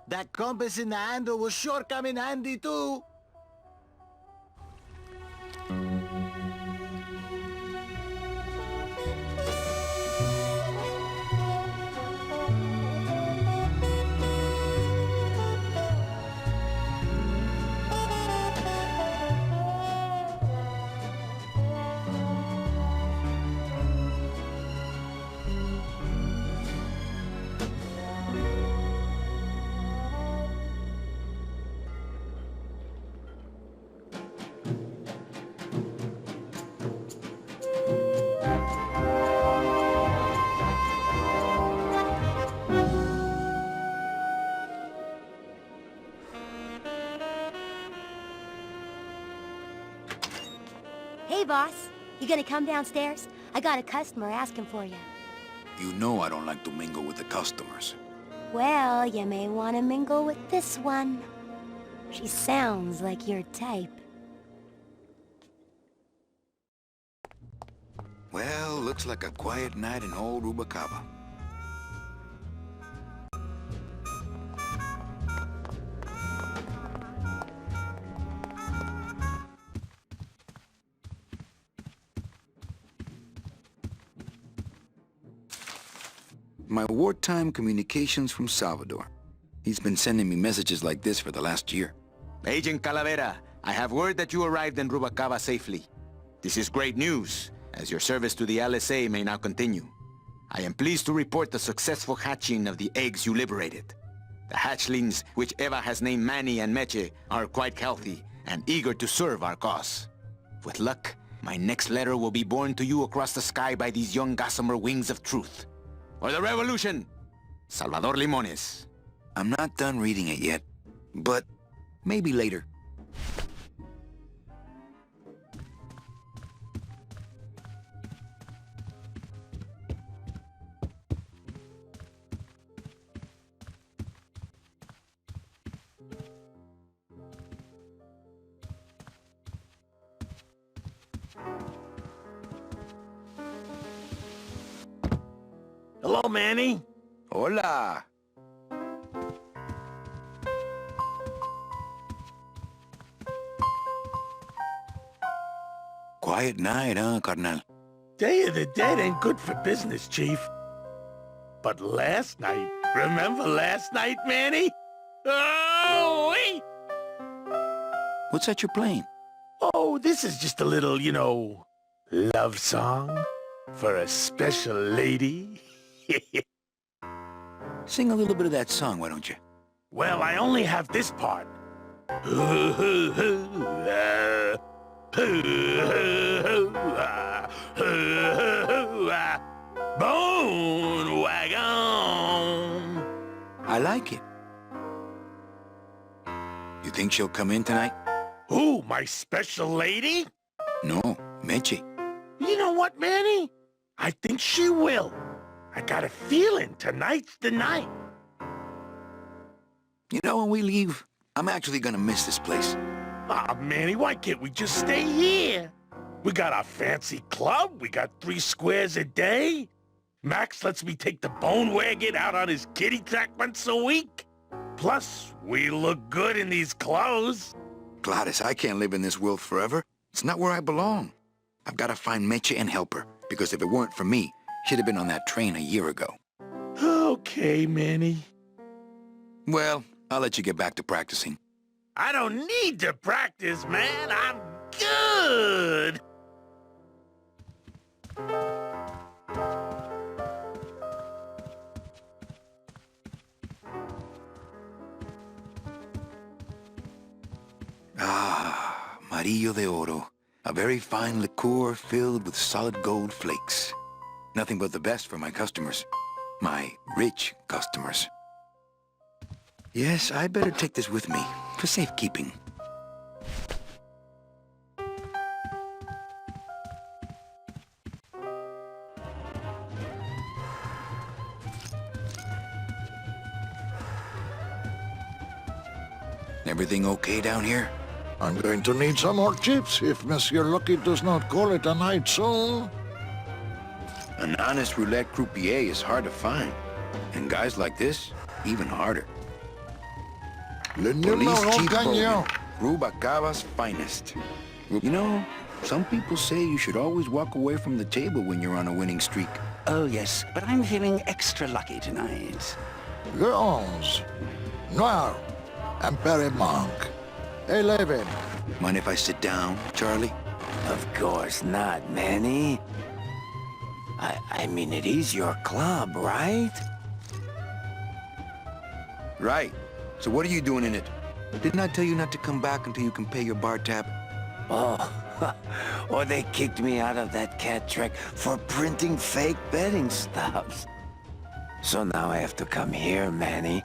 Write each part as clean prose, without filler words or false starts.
That compass in the handle will sure come in handy too. Hey, boss. You gonna come downstairs? I got a customer asking for you. You know I don't like to mingle with the customers. Well, you may want to mingle with this one. She sounds like your type. Well, looks like a quiet night in old Rubacava. My wartime communications from Salvador. He's been sending me messages like this for the last year. Agent Calavera, I have word that you arrived in Rubacava safely. This is great news, as your service to the LSA may now continue. I am pleased to report the successful hatching of the eggs you liberated. The hatchlings, which Eva has named Manny and Meche, are quite healthy and eager to serve our cause. With luck, my next letter will be borne to you across the sky by these young gossamer wings of truth. For the revolution, Salvador Limones. I'm not done reading it yet, but maybe later. Hello, Manny. Hola. Quiet night, huh, carnal? Day of the Dead ain't good for business, Chief. But last night, remember last night, Manny? Oh, wait! What's that you're playing? Oh, this is just a little, love song for a special lady. Sing a little bit of that song, why don't you? Well, I only have this part. Bone wagon. I like it. You think she'll come in tonight? Who, my special lady? No, Meche. You know what, Manny? I think she will. I got a feeling tonight's the night. You know, when we leave, I'm actually gonna miss this place. Ah, Manny, why can't we just stay here? We got our fancy club, we got 3 squares a day. Max lets me take the bone wagon out on his kiddie track once a week. Plus, we look good in these clothes. Gladys, I can't live in this world forever. It's not where I belong. I've gotta find Meche and help her, because if it weren't for me, she'd have been on that train a year ago. Okay, Manny. Well, I'll let you get back to practicing. I don't need to practice, man. I'm good. Ah, Marillo de Oro. A very fine liqueur filled with solid gold flakes. Nothing but the best for my customers. My rich customers. Yes, I better take this with me, for safekeeping. Everything okay down here? I'm going to need some more chips if Monsieur Lucky does not call it a night soon. An honest roulette croupier is hard to find. And guys like this, even harder. Le Police numéro Chief gagnant. Bogan, Rubacava's finest. You know, some people say you should always walk away from the table when you're on a winning streak. Oh, yes, but I'm feeling extra lucky tonight. Le 11. Noir. Imperi Monk. 11. Mind if I sit down, Charlie? Of course not, Manny. I mean, it is your club, right? Right. So what are you doing in it? Didn't I tell you not to come back until you can pay your bar tab? Oh, or they kicked me out of that cat track for printing fake betting stubs. So now I have to come here, Manny.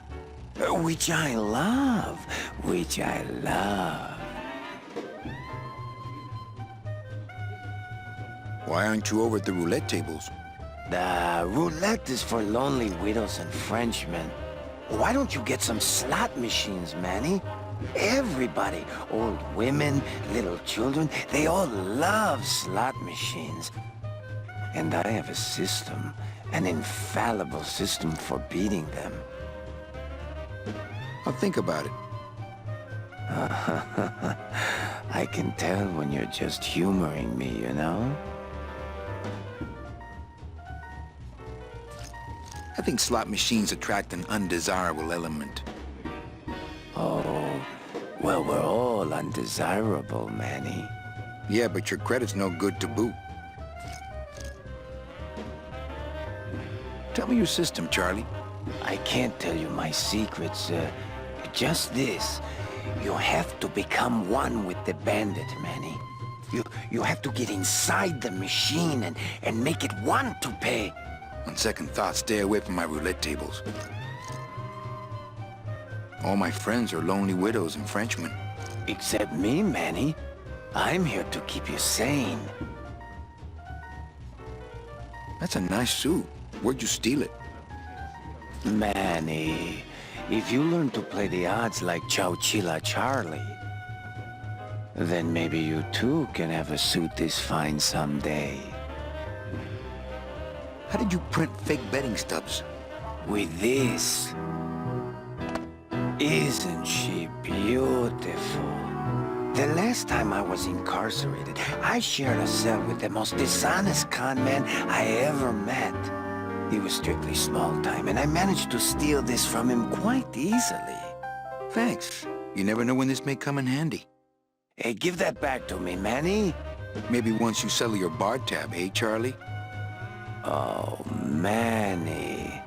Which I love. Which I love. Why aren't you over at the roulette tables? The roulette is for lonely widows and Frenchmen. Why don't you get some slot machines, Manny? Everybody, old women, little children, they all love slot machines. And I have a system, an infallible system for beating them. I'll think about it. I can tell when you're just humoring me, you know? I think slot machines attract an undesirable element. Oh, well, we're all undesirable, Manny. Yeah, but your credit's no good to boot. Tell me your system, Charlie. I can't tell you my secrets, just this. You have to become one with the bandit, Manny. You have to get inside the machine and make it want to pay. On second thought, stay away from my roulette tables. All my friends are lonely widows and Frenchmen. Except me, Manny. I'm here to keep you sane. That's a nice suit. Where'd you steal it? Manny, if you learn to play the odds like Chowchilla Charlie, then maybe you too can have a suit this fine someday. How did you print fake betting stubs? With this. Isn't she beautiful? The last time I was incarcerated, I shared a cell with the most dishonest con man I ever met. He was strictly small time, and I managed to steal this from him quite easily. Thanks. You never know when this may come in handy. Hey, give that back to me, Manny. Maybe once you settle your bar tab, eh, Charlie? Oh, Manny.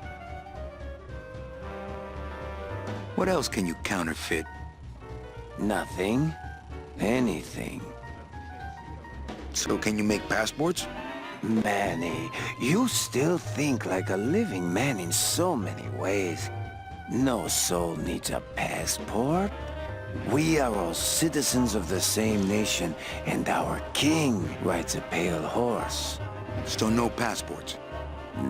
What else can you counterfeit? Nothing. Anything. So can you make passports? Manny, you still think like a living man in so many ways. No soul needs a passport. We are all citizens of the same nation, and our king rides a pale horse. So no passports?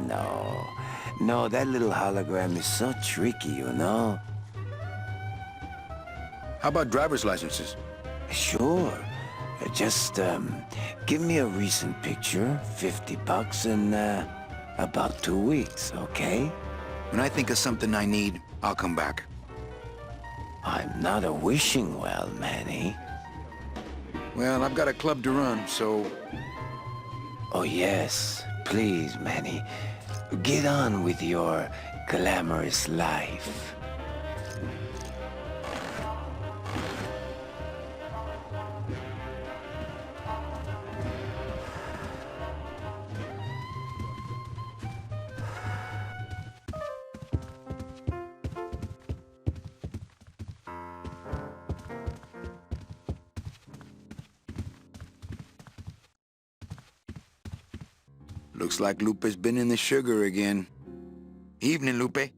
No, that little hologram is so tricky, you know? How about driver's licenses? Sure. Just, give me a recent picture, $50 in, about 2 weeks, okay? When I think of something I need, I'll come back. I'm not a wishing well, Manny. Well, I've got a club to run, so... Oh, yes. Please, Manny. Get on with your glamorous life. Looks like Lupe's been in the sugar again. Evening, Lupe.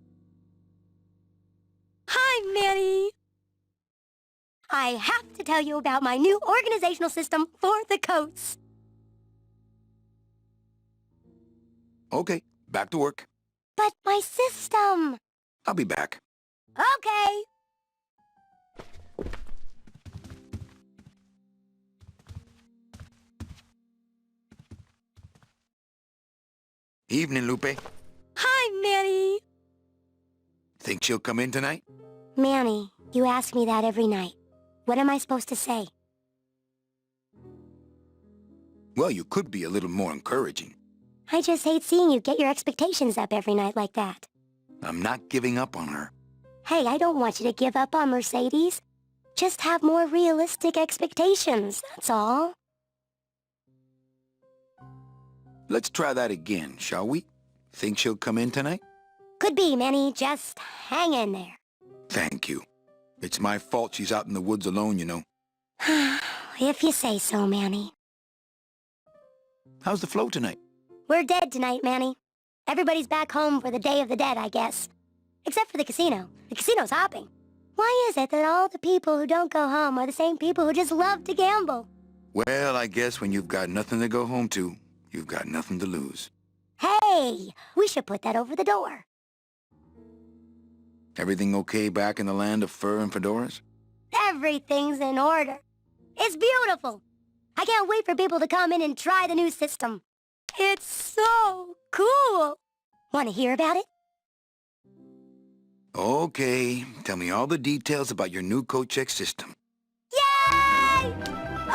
Hi, Manny. I have to tell you about my new organizational system for the coats. Okay, back to work. But my system. I'll be back. Okay. Evening, Lupe. Hi, Manny. Think she'll come in tonight? Manny, You ask me that every night. What am I supposed to say? Well, you could be a little more encouraging. I just hate seeing you get your expectations up every night like that. I'm not giving up on her. Hey, I don't want you to give up on Mercedes. Just have more realistic expectations, that's all. Let's try that again, shall we? Think she'll come in tonight? Could be, Manny. Just hang in there. Thank you. It's my fault she's out in the woods alone, you know. If you say so, Manny. How's the flow tonight? We're dead tonight, Manny. Everybody's back home for the Day of the Dead, I guess. Except for the casino. The casino's hopping. Why is it that all the people who don't go home are the same people who just love to gamble? Well, I guess when you've got nothing to go home to, you've got nothing to lose. Hey, we should put that over the door. Everything okay back in the land of fur and fedoras? Everything's in order. It's beautiful. I can't wait for people to come in and try the new system. It's so cool. Want to hear about it? Okay, tell me all the details about your new coat check system. Yay!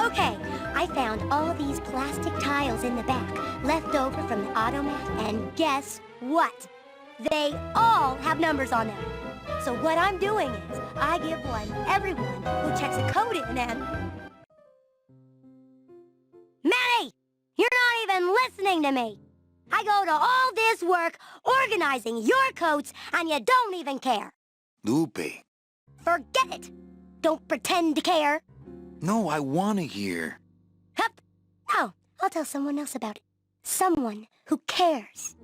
Okay, I found all these plastic tiles in the back, left over from the automat, and guess what? They all have numbers on them. So what I'm doing is, I give one to everyone who checks a code in and... Manny! You're not even listening to me! I go to all this work organizing your coats, and you don't even care. Lupe. Forget it! Don't pretend to care. No, I want to hear. Hup! Oh, I'll tell someone else about it. Someone who cares.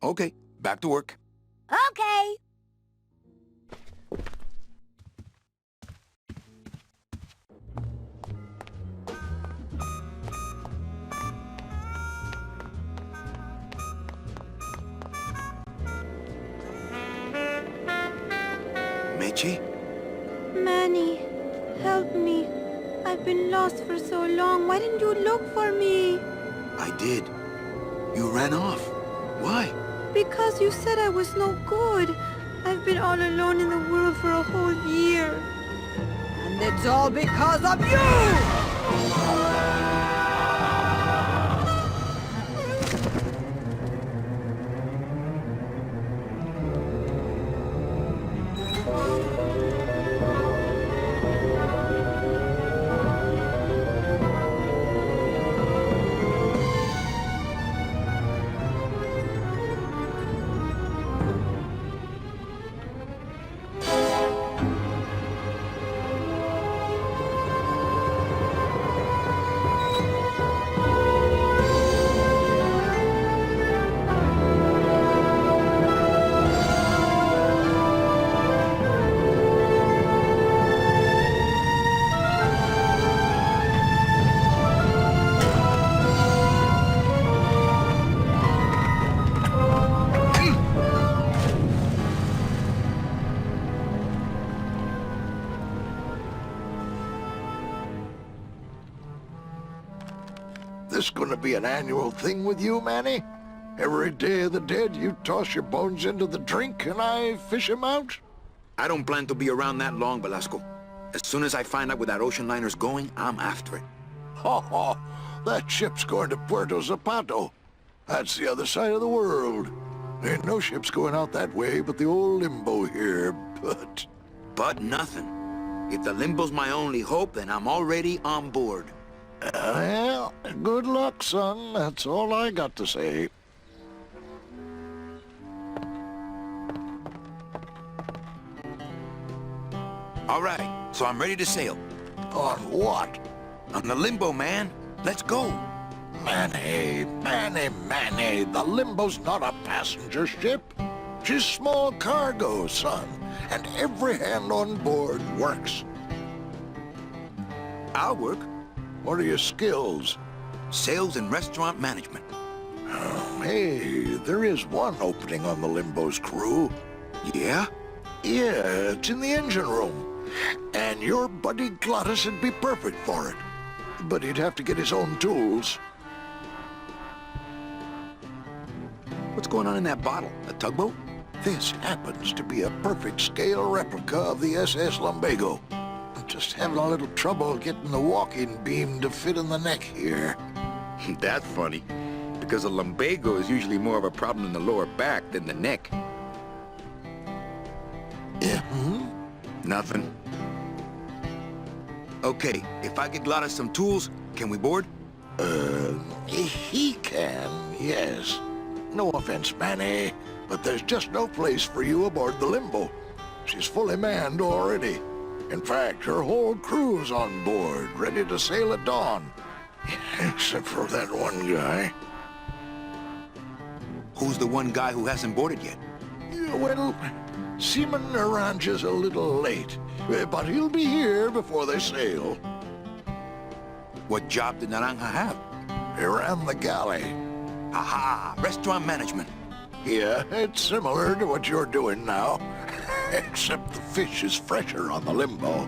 Okay, back to work. Okay. Meche? Manny, help me. I've been lost for so long. Why didn't you look for me? I did. You ran off. Why? Because you said I was no good. I've been all alone in the world for a whole year. And it's all because of you! This gonna be an annual thing with you, Manny? Every Day of the Dead, you toss your bones into the drink and I fish 'em out? I don't plan to be around that long, Velasco. As soon as I find out where that ocean liner's going, I'm after it. Ha ha! That ship's going to Puerto Zapato. That's the other side of the world. Ain't no ships going out that way but the old Limbo here, but... But nothing. If the Limbo's my only hope, then I'm already on board. Well, good luck, son. That's all I got to say. All right, so I'm ready to sail. On what? On the Limbo, man. Let's go. Manny, the Limbo's not a passenger ship. She's small cargo, son, and every hand on board works. I'll work. What are your skills? Sales and restaurant management. Oh, hey, there is one opening on the Limbo's crew. Yeah? Yeah, it's in the engine room. And your buddy Glottis would be perfect for it. But he'd have to get his own tools. What's going on in that bottle? A tugboat? This happens to be a perfect scale replica of the SS Lumbago. I'm just having a little trouble getting the walking beam to fit in the neck here. That's funny, because a lumbago is usually more of a problem in the lower back than the neck. Yeah, Nothing. Okay, if I get Gladys some tools, can we board? He can, yes. No offense, Manny, but there's just no place for you aboard the Limbo. She's fully manned already. In fact, her whole crew's on board, ready to sail at dawn. Except for that one guy. Who's the one guy who hasn't boarded yet? Yeah, well, Seaman Naranja's a little late, but he'll be here before they sail. What job did Naranja have? He ran the galley. Aha! Restaurant management. Yeah, it's similar to what you're doing now, except the fish is fresher on the Limbo.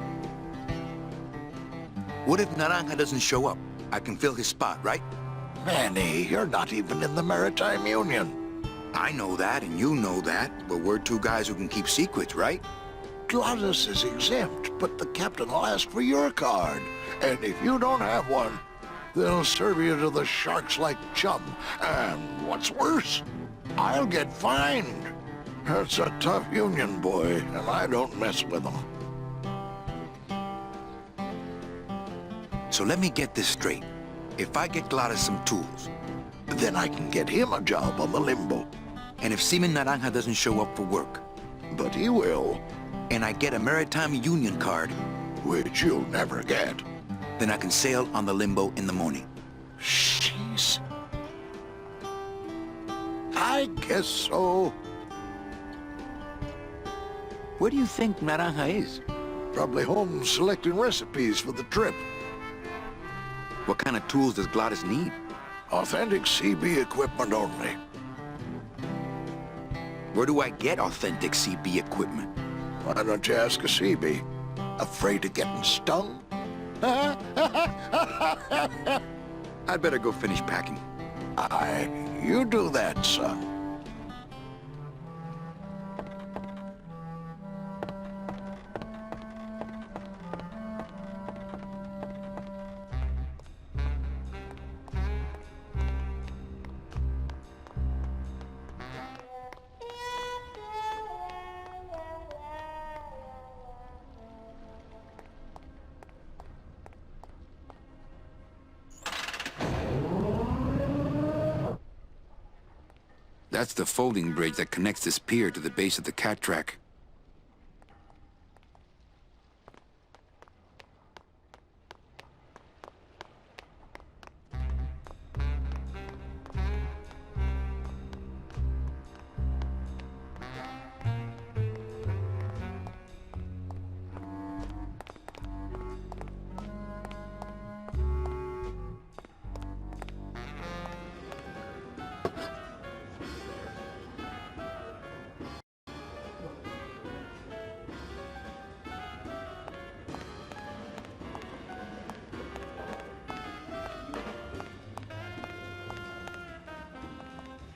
What if Naranja doesn't show up? I can fill his spot, right? Manny, you're not even in the Maritime Union. I know that, and you know that, but we're two guys who can keep secrets, right? Gladys is exempt, but the captain will ask for your card. And if you don't have one, they'll serve you to the sharks like chum. And what's worse, I'll get fined. That's a tough union, boy, and I don't mess with them. So let me get this straight. If I get Gladys some tools, Then I can get him a job on the Limbo. and if Seaman Naranja doesn't show up for work, But he will, and I get a Maritime Union card, which you'll never get. then I can sail on the Limbo in the morning. Jeez. I guess so. Where do you think Naranja is? Probably home selecting recipes for the trip. What kind of tools does Gladys need? Authentic CB equipment only. Where do I get authentic CB equipment? Why don't you ask a CB? Afraid of getting stung? I'd better go finish packing. Aye, you do that, son. That's the folding bridge that connects this pier to the base of the cat track.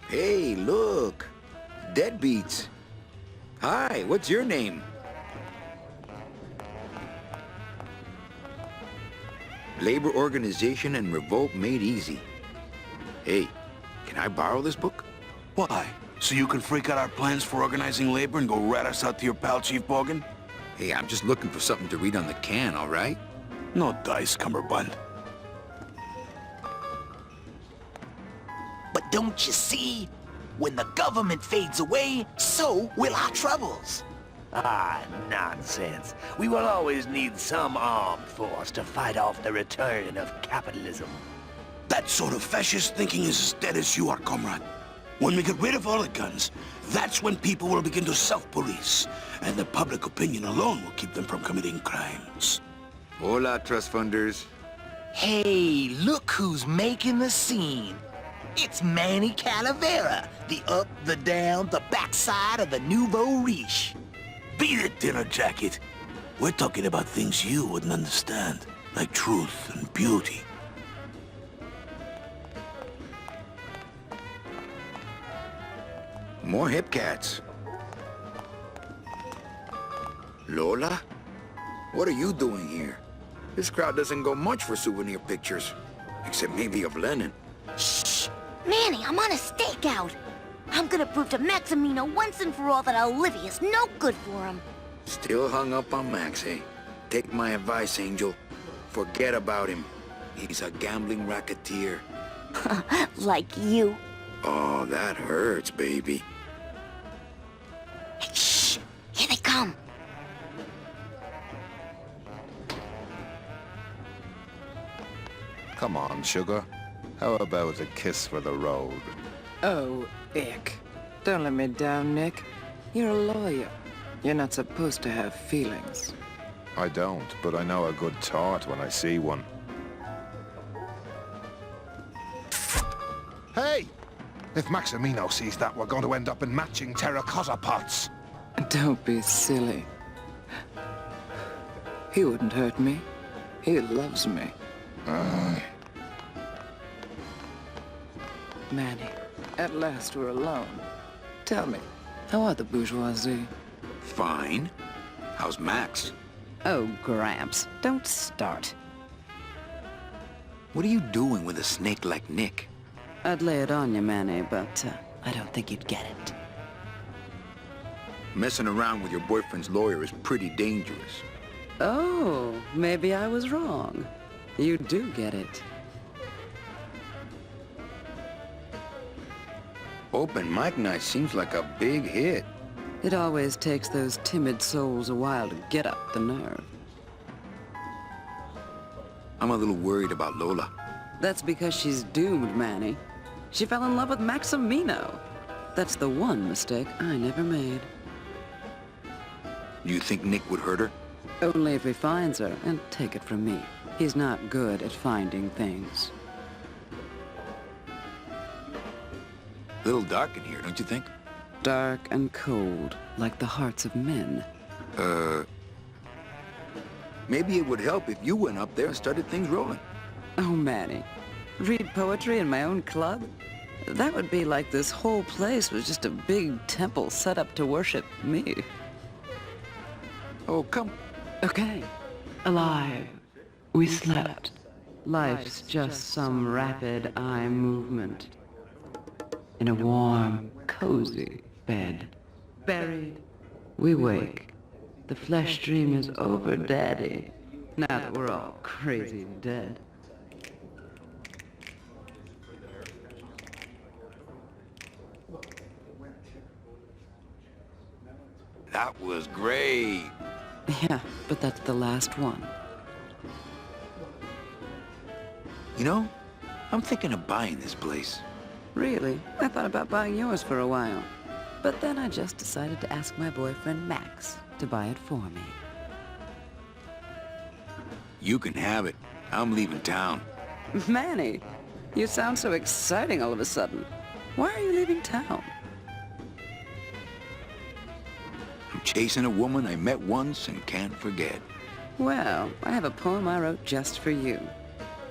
Hey, look! Deadbeats! Hi, what's your name? Labor Organization and Revolt Made Easy. Hey, can I borrow this book? Why? So you can freak out our plans for organizing labor and go rat us out to your pal, Chief Bogan? Hey, I'm just looking for something to read on the can, all right? No dice, Cumberbund. But don't you see? When the government fades away, so will our troubles. Ah, nonsense. We will always need some armed force to fight off the return of capitalism. That sort of fascist thinking is as dead as you are, comrade. When we get rid of all the guns, that's when people will begin to self-police, and the public opinion alone will keep them from committing crimes. Hola, trust funders. Hey, look who's making the scene. It's Manny Calavera, the up, the down, the backside of the nouveau riche. Beat it, dinner jacket. We're talking about things you wouldn't understand, like truth and beauty. More hip cats. Lola? What are you doing here? This crowd doesn't go much for souvenir pictures. Except maybe of Lenin. Shh! Manny, I'm on a stakeout. I'm gonna prove to Maximino once and for all that Olivia's no good for him. Still hung up on Max, eh? Take my advice, Angel. Forget about him. He's a gambling racketeer. Like you. Oh, that hurts, baby. Hey, shh! Here they come. Come on, sugar. How about a kiss for the road? Oh, ick. Don't let me down, Nick. You're a lawyer. You're not supposed to have feelings. I don't, but I know a good tart when I see one. Hey! If Maximino sees that, we're going to end up in matching terracotta pots. Don't be silly. He wouldn't hurt me. He loves me. Manny, at last we're alone. Tell me, how are the bourgeoisie? Fine. How's Max? Oh, Gramps, don't start. What are you doing with a snake like Nick? I'd lay it on you, Manny, but I don't think you'd get it. Messing around with your boyfriend's lawyer is pretty dangerous. Oh, maybe I was wrong. You do get it. Open mic night seems like a big hit. It always takes those timid souls a while to get up the nerve. I'm a little worried about Lola. That's because she's doomed, Manny. She fell in love with Maximino. That's the one mistake I never made. Do you think Nick would hurt her? Only if he finds her, and take it from me. He's not good at finding things. A little dark in here, don't you think? Dark and cold, like the hearts of men. Maybe it would help if you went up there and started things rolling. Oh, Manny. Read poetry in my own club? That would be like this whole place was just a big temple set up to worship me. Oh, come. Okay. Alive. We slept. Life's just some rapid eye movement. In a warm, cozy bed. Buried. We wake. The flesh dream is over, Daddy. Now that we're all crazy dead. That was great. Yeah, but that's the last one. You know, I'm thinking of buying this place. Really? I thought about buying yours for a while. But then I just decided to ask my boyfriend Max to buy it for me. You can have it. I'm leaving town. Manny, you sound so exciting all of a sudden. Why are you leaving town? I'm chasing a woman I met once and can't forget. Well, I have a poem I wrote just for you.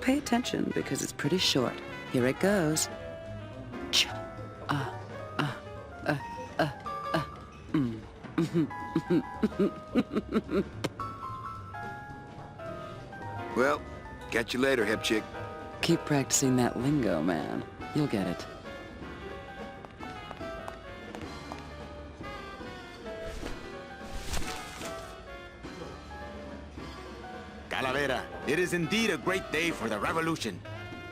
Pay attention because it's pretty short. Here it goes. Well, catch you later, hep chick. Keep practicing that lingo, man. You'll get it. Calavera, it is indeed a great day for the revolution.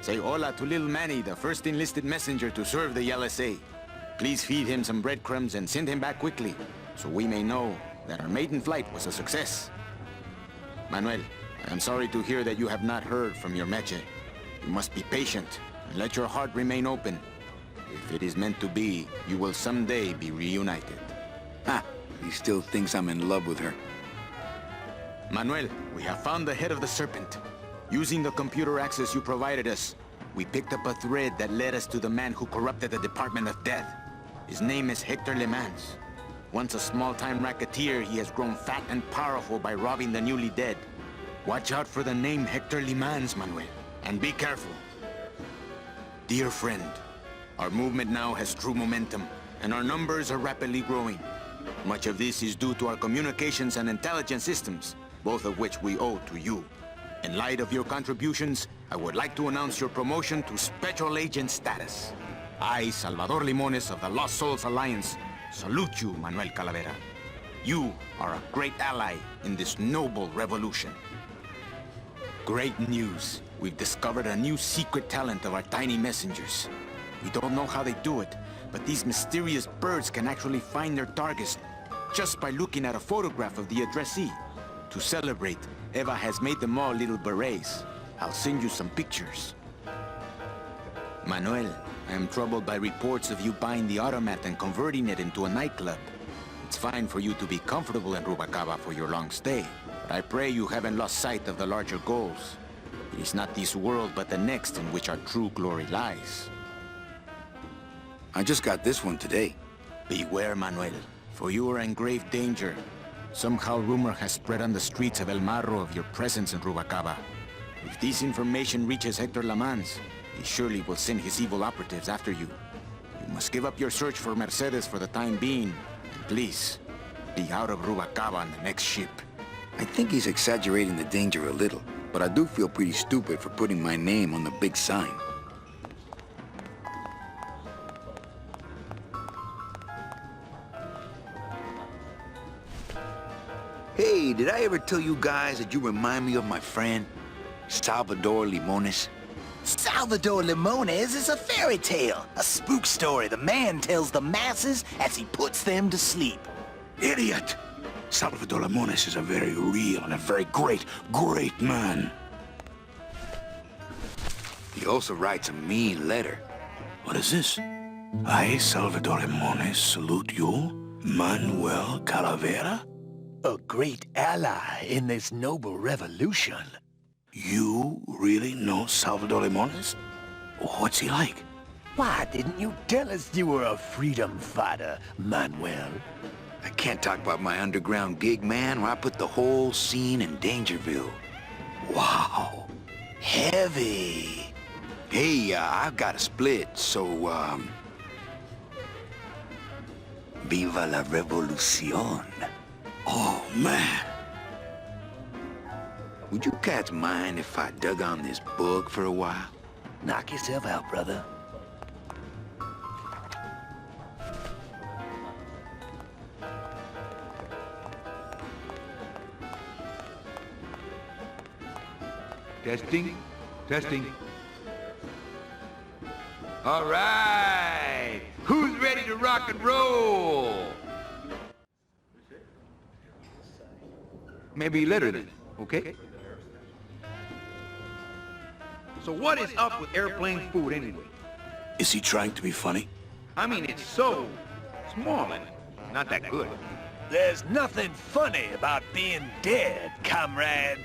Say hola to little Manny, the first enlisted messenger to serve the LSA. Please feed him some breadcrumbs and send him back quickly, so we may know that our maiden flight was a success. Manuel, I am sorry to hear that you have not heard from your meche. You must be patient and let your heart remain open. If it is meant to be, you will someday be reunited. Ha! He still thinks I'm in love with her. Manuel, we have found the head of the serpent. Using the computer access you provided us, we picked up a thread that led us to the man who corrupted the Department of Death. His name is Hector Le Mans. Once a small-time racketeer, he has grown fat and powerful by robbing the newly dead. Watch out for the name Hector Le Mans, Manuel, and be careful. Dear friend, our movement now has true momentum, and our numbers are rapidly growing. Much of this is due to our communications and intelligence systems, both of which we owe to you. In light of your contributions, I would like to announce your promotion to Special Agent status. I, Salvador Limones of the Lost Souls Alliance, salute you, Manuel Calavera. You are a great ally in this noble revolution. Great news. We've discovered a new secret talent of our tiny messengers. We don't know how they do it, but these mysterious birds can actually find their targets just by looking at a photograph of the addressee. To celebrate, Eva has made them all little berets. I'll send you some pictures. Manuel, I am troubled by reports of you buying the automat and converting it into a nightclub. It's fine for you to be comfortable in Rubacava for your long stay, but I pray you haven't lost sight of the larger goals. It is not this world, but the next in which our true glory lies. I just got this one today. Beware, Manuel, for you are in grave danger. Somehow rumor has spread on the streets of El Marro of your presence in Rubacava. If this information reaches Hector Lamans, he surely will send his evil operatives after you. You must give up your search for Mercedes for the time being, and please, be out of Rubacava on the next ship. I think he's exaggerating the danger a little, but I do feel pretty stupid for putting my name on the big sign. Hey, did I ever tell you guys that you remind me of my friend, Salvador Limones? Salvador Limones is a fairy tale, a spook story the man tells the masses as he puts them to sleep. Idiot! Salvador Limones is a very real and a very great man. He also writes a mean letter. What is this? I, Salvador Limones, salute you, Manuel Calavera. A great ally in this noble revolution. You really know Salvador Limones? What's he like? Why didn't you tell us you were a freedom fighter, Manuel? I can't talk about my underground gig, man, where I put the whole scene in Dangerville. Wow. Heavy. Hey, I've got a split, so, Viva la revolución. Oh, man. Would you cats mind if I dug on this bug for a while? Knock yourself out, brother. Testing. Testing. All right. Who's ready to rock and roll? Maybe later then, okay? So what is up with airplane food anyway? Is he trying to be funny? I mean, it's so small and not that good. There's nothing funny about being dead, comrade.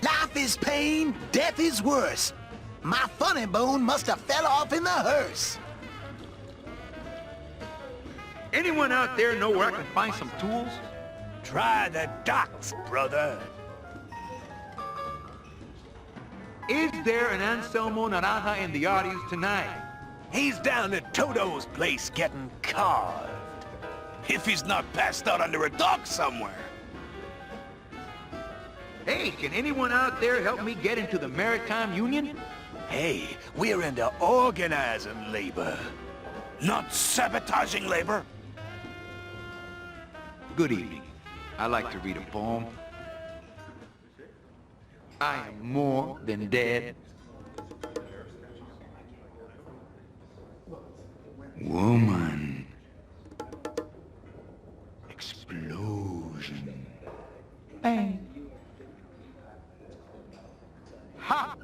Life is pain, death is worse. My funny bone must have fell off in the hearse. Anyone out there know where I can find some tools? Try the docks, brother. Is there an Anselmo Naranja in the audience tonight? He's down at Toto's place getting carved. If he's not passed out under a dock somewhere. Hey, can anyone out there help me get into the Maritime Union? Hey, we're into organizing labor. Not sabotaging labor. Good evening. I like to read a poem. I am more than dead. Woman. Explosion. Bang. Ha!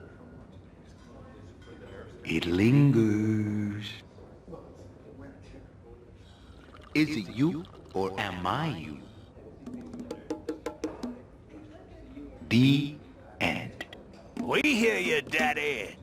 It lingers. Is it you or am I you? The end. We hear you, Daddy.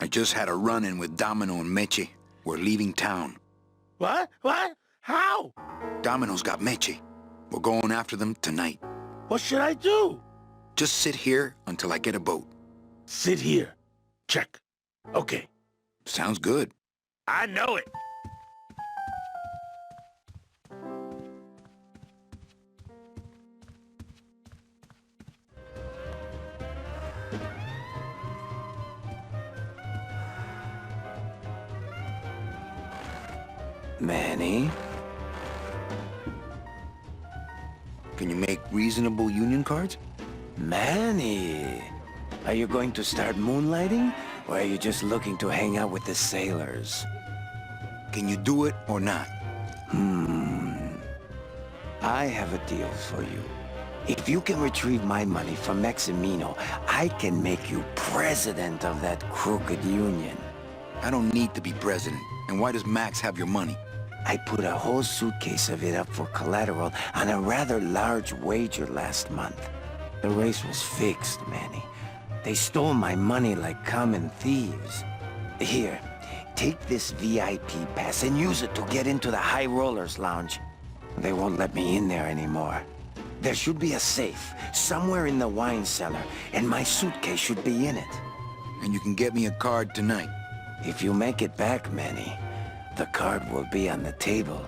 I just had a run-in with Domino and Meche. We're leaving town. What? What? How? Domino's got Meche. We're going after them tonight. What should I do? Just sit here until I get a boat. Sit here. Check. Okay. Sounds good. I know it. Manny? Can you make reasonable union cards? Manny! Are you going to start moonlighting? Or are you just looking to hang out with the sailors? Can you do it or not? I have a deal for you. If you can retrieve my money from Maximino, I can make you president of that crooked union. I don't need to be president. And why does Max have your money? I put a whole suitcase of it up for collateral on a rather large wager last month. The race was fixed, Manny. They stole my money like common thieves. Here, take this VIP pass and use it to get into the High Rollers Lounge. They won't let me in there anymore. There should be a safe somewhere in the wine cellar, and my suitcase should be in it. And you can get me a card tonight. If you make it back, Manny, the card will be on the table.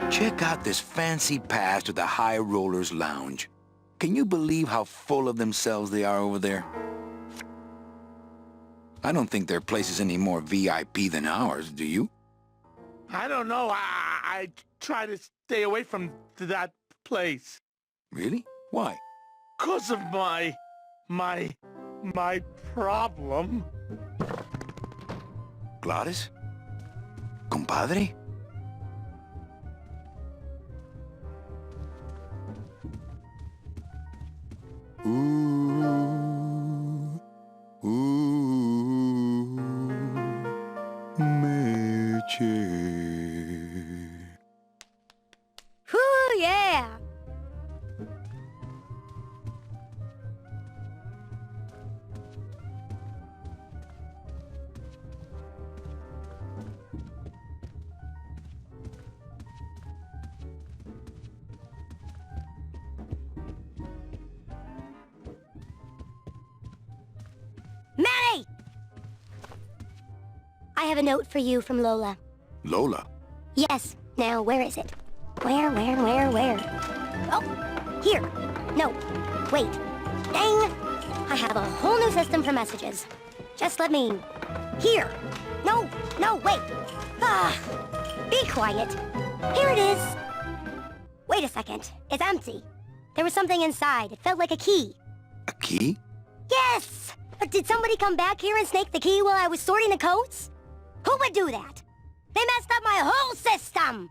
Check out this fancy pass to the High Rollers Lounge. Can you believe how full of themselves they are over there? I don't think their place is any more VIP than ours, do you? I don't know. I try to stay away from that place. Really? Why? 'Cause of my problem. Gladys? Compadre? Ooh, ooh, Meche. Whew, yeah! Manny! I have a note for you from Lola. Lola? Yes. Now, where is it? Where? Oh, here. No, wait. Dang! I have a whole new system for messages. Just let me... Here. No, wait. Ah, be quiet. Here it is. Wait a second. It's empty. There was something inside. It felt like a key. A key? Yes! But did somebody come back here and snake the key while I was sorting the coats? Who would do that? They messed up my whole system!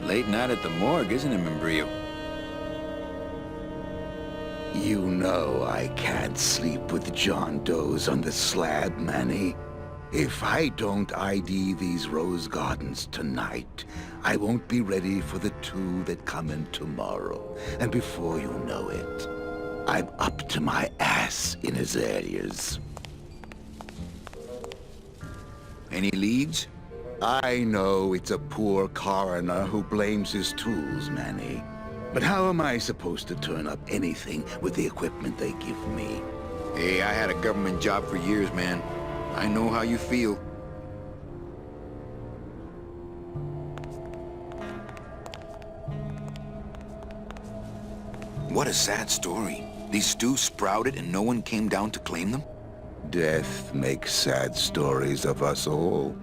Late night at the morgue, isn't it, Membrillo? You know I can't sleep with John Does on the slab, Manny. If I don't ID these rose gardens tonight, I won't be ready for the two that come in tomorrow. And before you know it, I'm up to my ass in azaleas. Any leads? I know it's a poor coroner who blames his tools, Manny. But how am I supposed to turn up anything with the equipment they give me? Hey, I had a government job for years, man. I know how you feel. What a sad story. These stews sprouted and no one came down to claim them? Death makes sad stories of us all.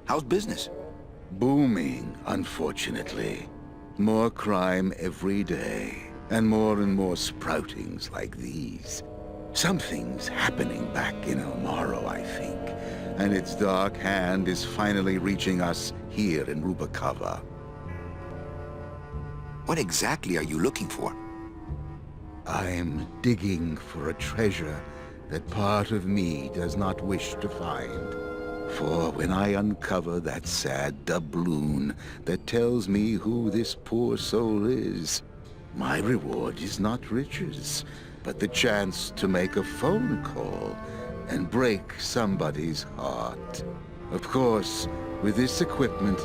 How's business? Booming, unfortunately. More crime every day, and more sproutings like these. Something's happening back in El Morro, I think, and its dark hand is finally reaching us here in Rubacava. What exactly are you looking for? I'm digging for a treasure that part of me does not wish to find. For when I uncover that sad doubloon that tells me who this poor soul is, my reward is not riches, but the chance to make a phone call and break somebody's heart. Of course, with this equipment,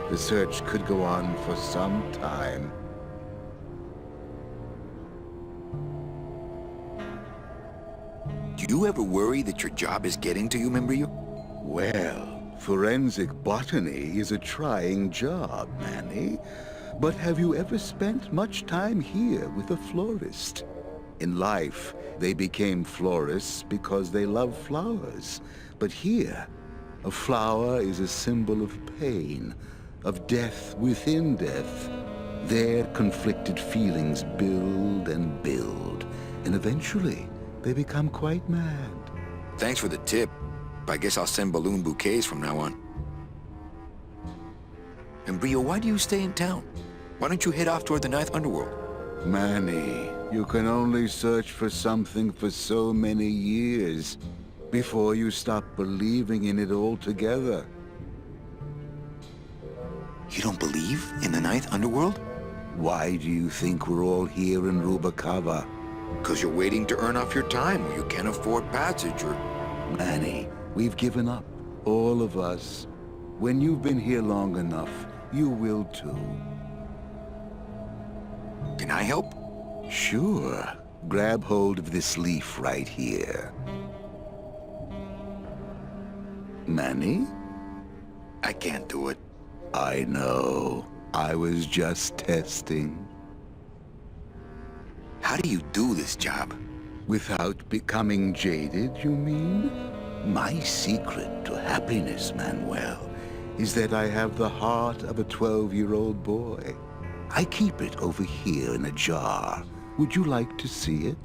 the search could go on for some time. Do you ever worry that your job is getting to you, Membrillo? Well, forensic botany is a trying job, Manny. But have you ever spent much time here with a florist? In life, they became florists because they love flowers. But here, a flower is a symbol of pain, of death within death. Their conflicted feelings build and build, and eventually, they become quite mad. Thanks for the tip. I guess I'll send balloon bouquets from now on. And Brio, why do you stay in town? Why don't you head off toward the Ninth Underworld? Manny, you can only search for something for so many years before you stop believing in it altogether. You don't believe in the Ninth Underworld? Why do you think we're all here in Rubacava? Because you're waiting to earn off your time or you can't afford passage or... Manny, we've given up. All of us. When you've been here long enough, you will too. Can I help? Sure. Grab hold of this leaf right here. Manny? I can't do it. I know. I was just testing. How do you do this job? Without becoming jaded, you mean? My secret to happiness, Manuel, is that I have the heart of a 12-year-old boy. I keep it over here in a jar. Would you like to see it?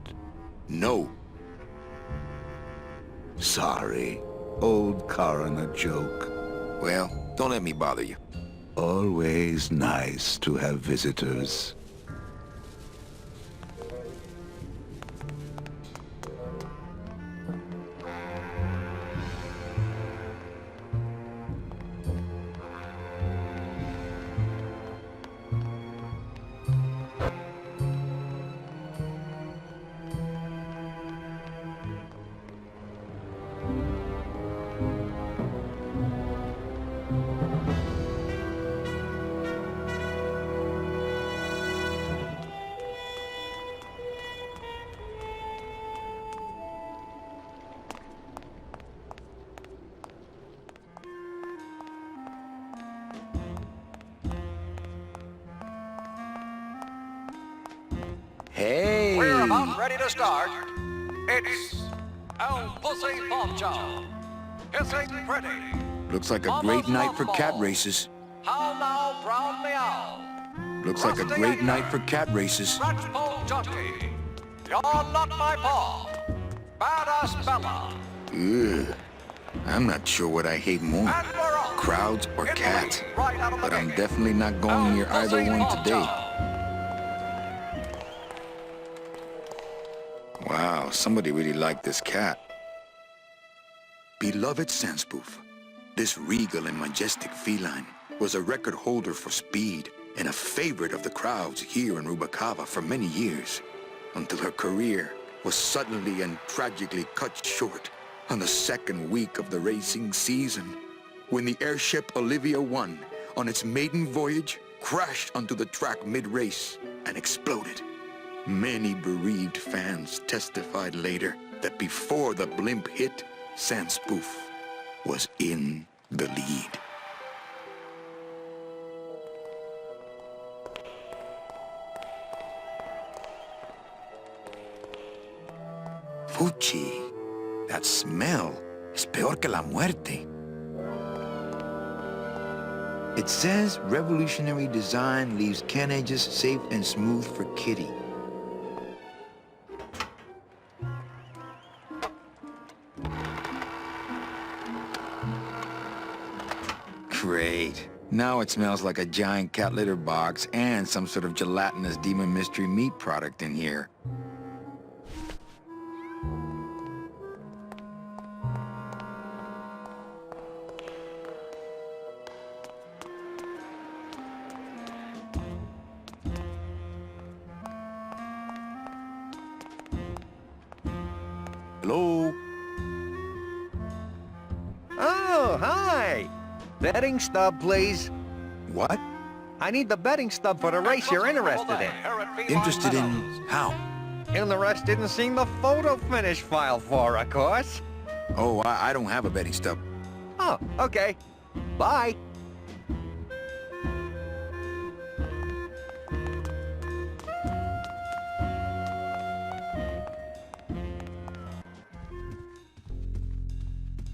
No. Sorry. Old coroner joke. Well, don't let me bother you. Always nice to have visitors. Hey! We're about ready to start. It's El Pussy Poncho. Kissing pretty. Looks like a great night for cat races. How now, brown meow. Looks like a great night for cat races. Scratch pole junkie. You're not my paw. Badass Bella. Ugh. I'm not sure what I hate more, And we're off. crowds or In the cats. lead, right out of the But I'm gate. definitely not going El near either Pussy one Poncho. today. Wow, somebody really liked this cat. Beloved Sandspoof, this regal and majestic feline was a record holder for speed and a favorite of the crowds here in Rubacava for many years, until her career was suddenly and tragically cut short On the second week of the racing season, when the airship Olivia 1, on its maiden voyage, crashed onto the track mid-race and exploded. Many bereaved fans testified later that before the blimp hit, Sandspoof was in the lead. Fuchi, that smell is peor que la muerte. It says revolutionary design leaves Ken edges safe and smooth for Kitty. Great. Now it smells like a giant cat litter box and some sort of gelatinous demon mystery meat product in here. Hello? Oh, hi! Betting stub, please. What? I need the betting stub for the race you're interested in. Interested in how? In the rest didn't seem the photo finish file for, of course. Oh, I don't have a betting stub. Oh, okay. Bye.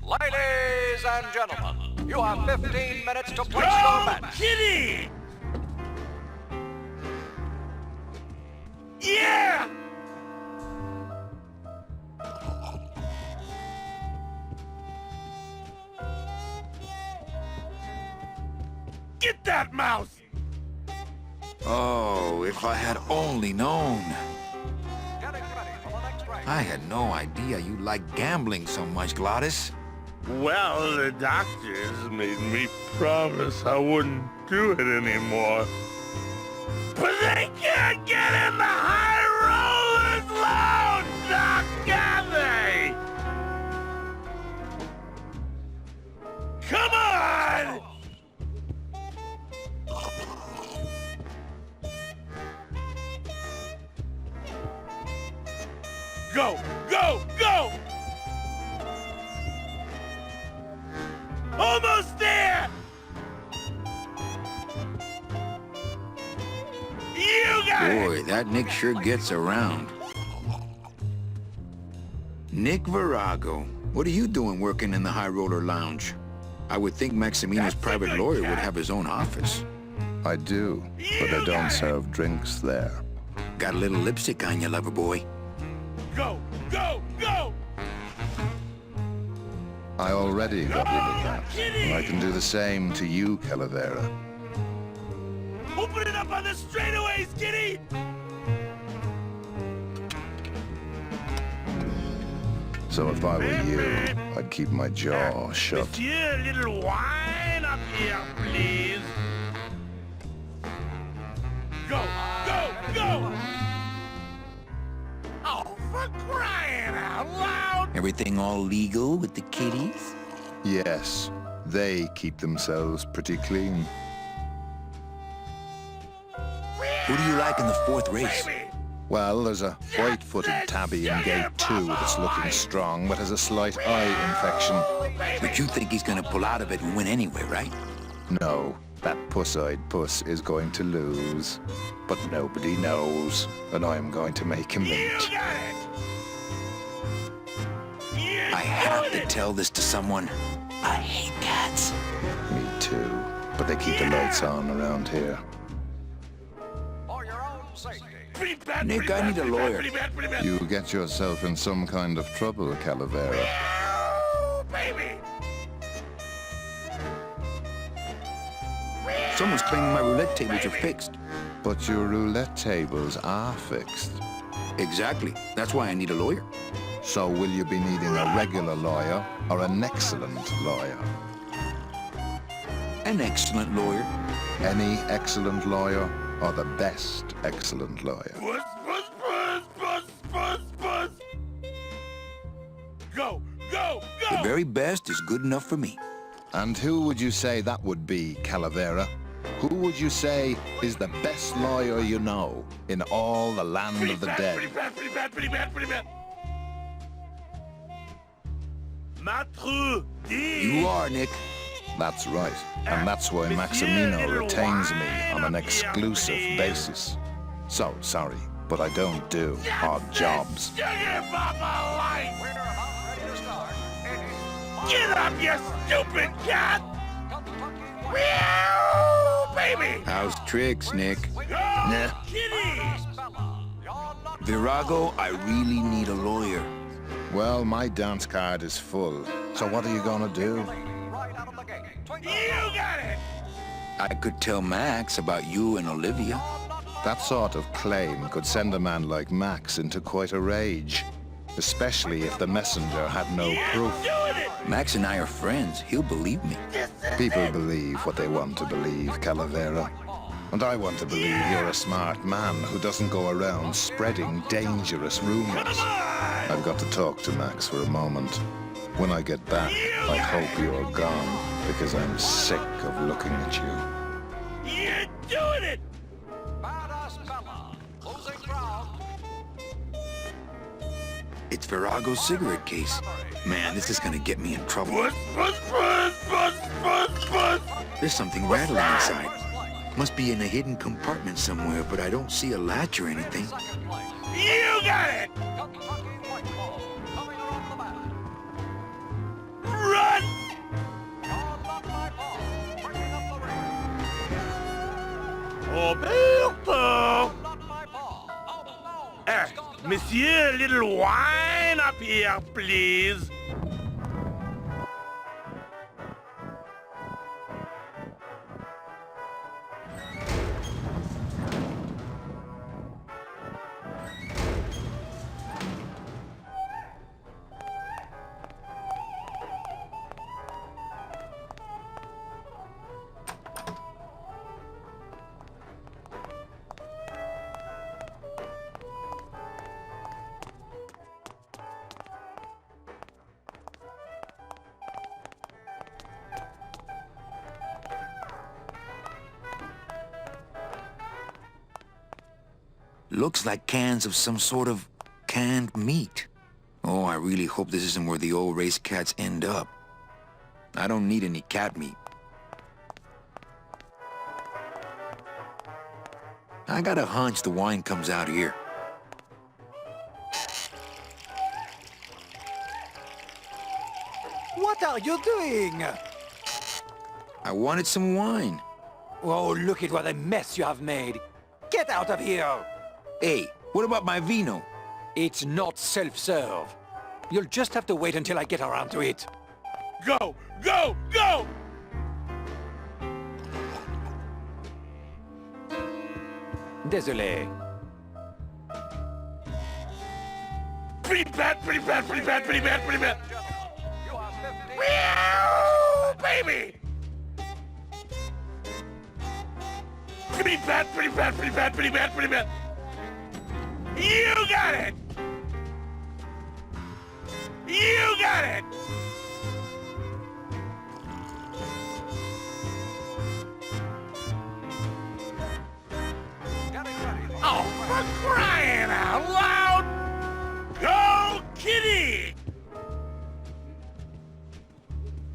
Ladies and gentlemen, you have 15 minutes to place your bets. Kitty! Yeah! Get that mouse! Oh, if I had only known. I had no idea you liked gambling so much, Glottis. Well, the doctors made me promise I wouldn't do it anymore. But they can't get in the high rollers lounge, now can they? Come on! Go, go, go! Almost there! You got it! Boy, that Nick sure gets around. Nick Virago, what are you doing working in the High Roller Lounge? I would think Maximino's private lawyer would have his own office. I do, but I don't serve drinks there. Got a little lipstick on you, lover boy. Go, go, go! I already got rid of that, and I can do the same to you, Calavera. Open it up on the straightaways, Kitty! So if I were you, I'd keep my jaw shut. Monsieur, a little wine up here, please. Go, go, go! Oh, for crying out loud! Everything all legal with the kitties? Yes, they keep themselves pretty clean. Who do you like in the fourth race? Well, there's a white-footed tabby in gate 2 that's looking strong, but has a slight eye infection. But you think he's gonna pull out of it and win anyway, right? No, that puss-eyed puss is going to lose. But nobody knows, and I'm going to make him eat. I have to tell this to someone. I hate cats. Me too, but they keep the lights on around here. Nick, I need a lawyer. You get yourself in some kind of trouble, Calavera. Baby! Someone's claiming my roulette tables are fixed. But your roulette tables are fixed. Exactly. That's why I need a lawyer. So will you be needing a regular lawyer or an excellent lawyer? An excellent lawyer. Any excellent lawyer or the best excellent lawyer? Puss, puss, puss, puss, puss, puss! Go, go, very best is good enough for me. And who would you say that would be, Calavera? Who would you say is the best lawyer you know in all the land of the dead? Pretty bad. Maitre D. You are, Nick. That's right. And that's why Maximino retains me on an exclusive basis. So, sorry, but I don't do odd jobs. Get up, you stupid cat! Meow, baby! How's tricks, Nick? Nah. Virago, I really need a lawyer. Well, my dance card is full. So what are you gonna do? You got it! I could tell Max about you and Olivia. That sort of claim could send a man like Max into quite a rage. Especially if the messenger had no proof. Max and I are friends. He'll believe me. People believe what they want to believe, Calavera. And I want to believe you're a smart man who doesn't go around spreading dangerous rumors. I've got to talk to Max for a moment. When I get back, I hope you're gone, because I'm sick of looking at you. You're doing it! It's Virago's cigarette case. Man, this is gonna get me in trouble. There's something rattling inside. Must be in a hidden compartment somewhere, but I don't see a latch or anything. You got it! Run! Roberto! Monsieur, a little wine up here, please. Looks like cans of some sort of canned meat. Oh, I really hope this isn't where the old race cats end up. I don't need any cat meat. I got a hunch the wine comes out here. What are you doing? I wanted some wine. Oh, look at what a mess you have made. Get out of here! Hey, what about my vino? It's not self-serve. You'll just have to wait until I get around to it. Go! Go! Go! Désolé. Pretty bad. Meow, baby! Pretty bad. You got it! You got it! Oh, for crying out loud! Go, kitty!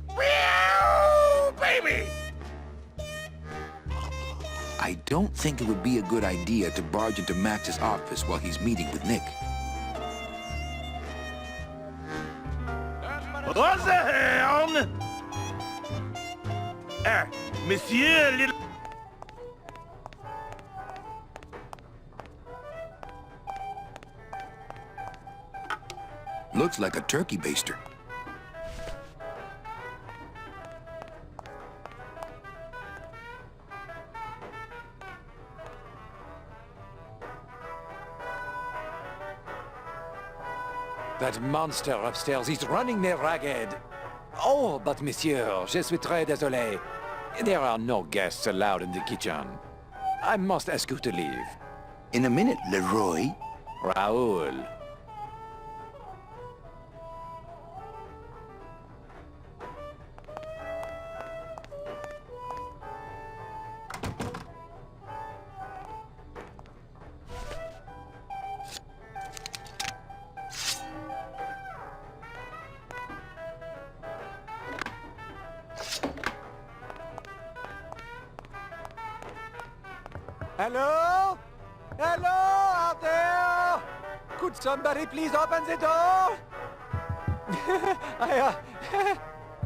Meow, baby! I don't think it would be a good idea to barge into Max's office while he's meeting with Nick. What's the hell? Monsieur, little... Looks like a turkey baster. That monster upstairs is running me ragged. Oh, but monsieur, je suis très désolé. There are no guests allowed in the kitchen. I must ask you to leave. In a minute, Leroy. Raoul. Hello? Hello out there? Could somebody please open the door?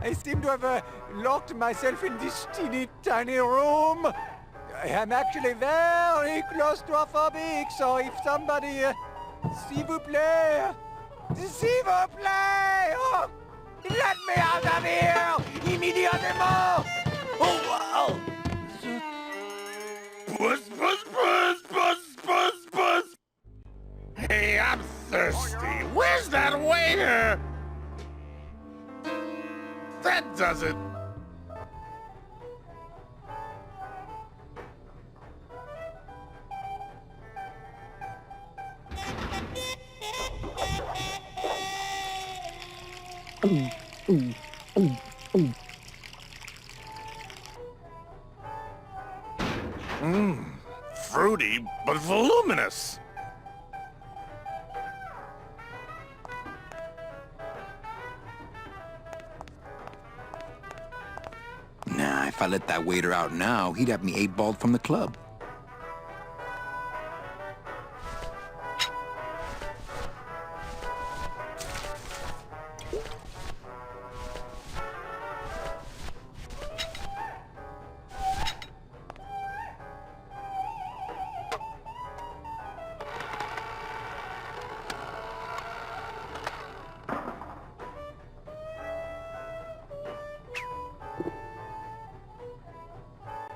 I seem to have locked myself in this teeny tiny room. I am actually very claustrophobic, so if somebody, s'il vous plaît, oh, let me out of here, immédiatement! Oh, wow! Puss, puss, puss, puss, puss, puss! Hey, I'm thirsty. Where's that waiter? That does it. Fruity, but voluminous. Nah, if I let that waiter out now, he'd have me 8-balled from the club.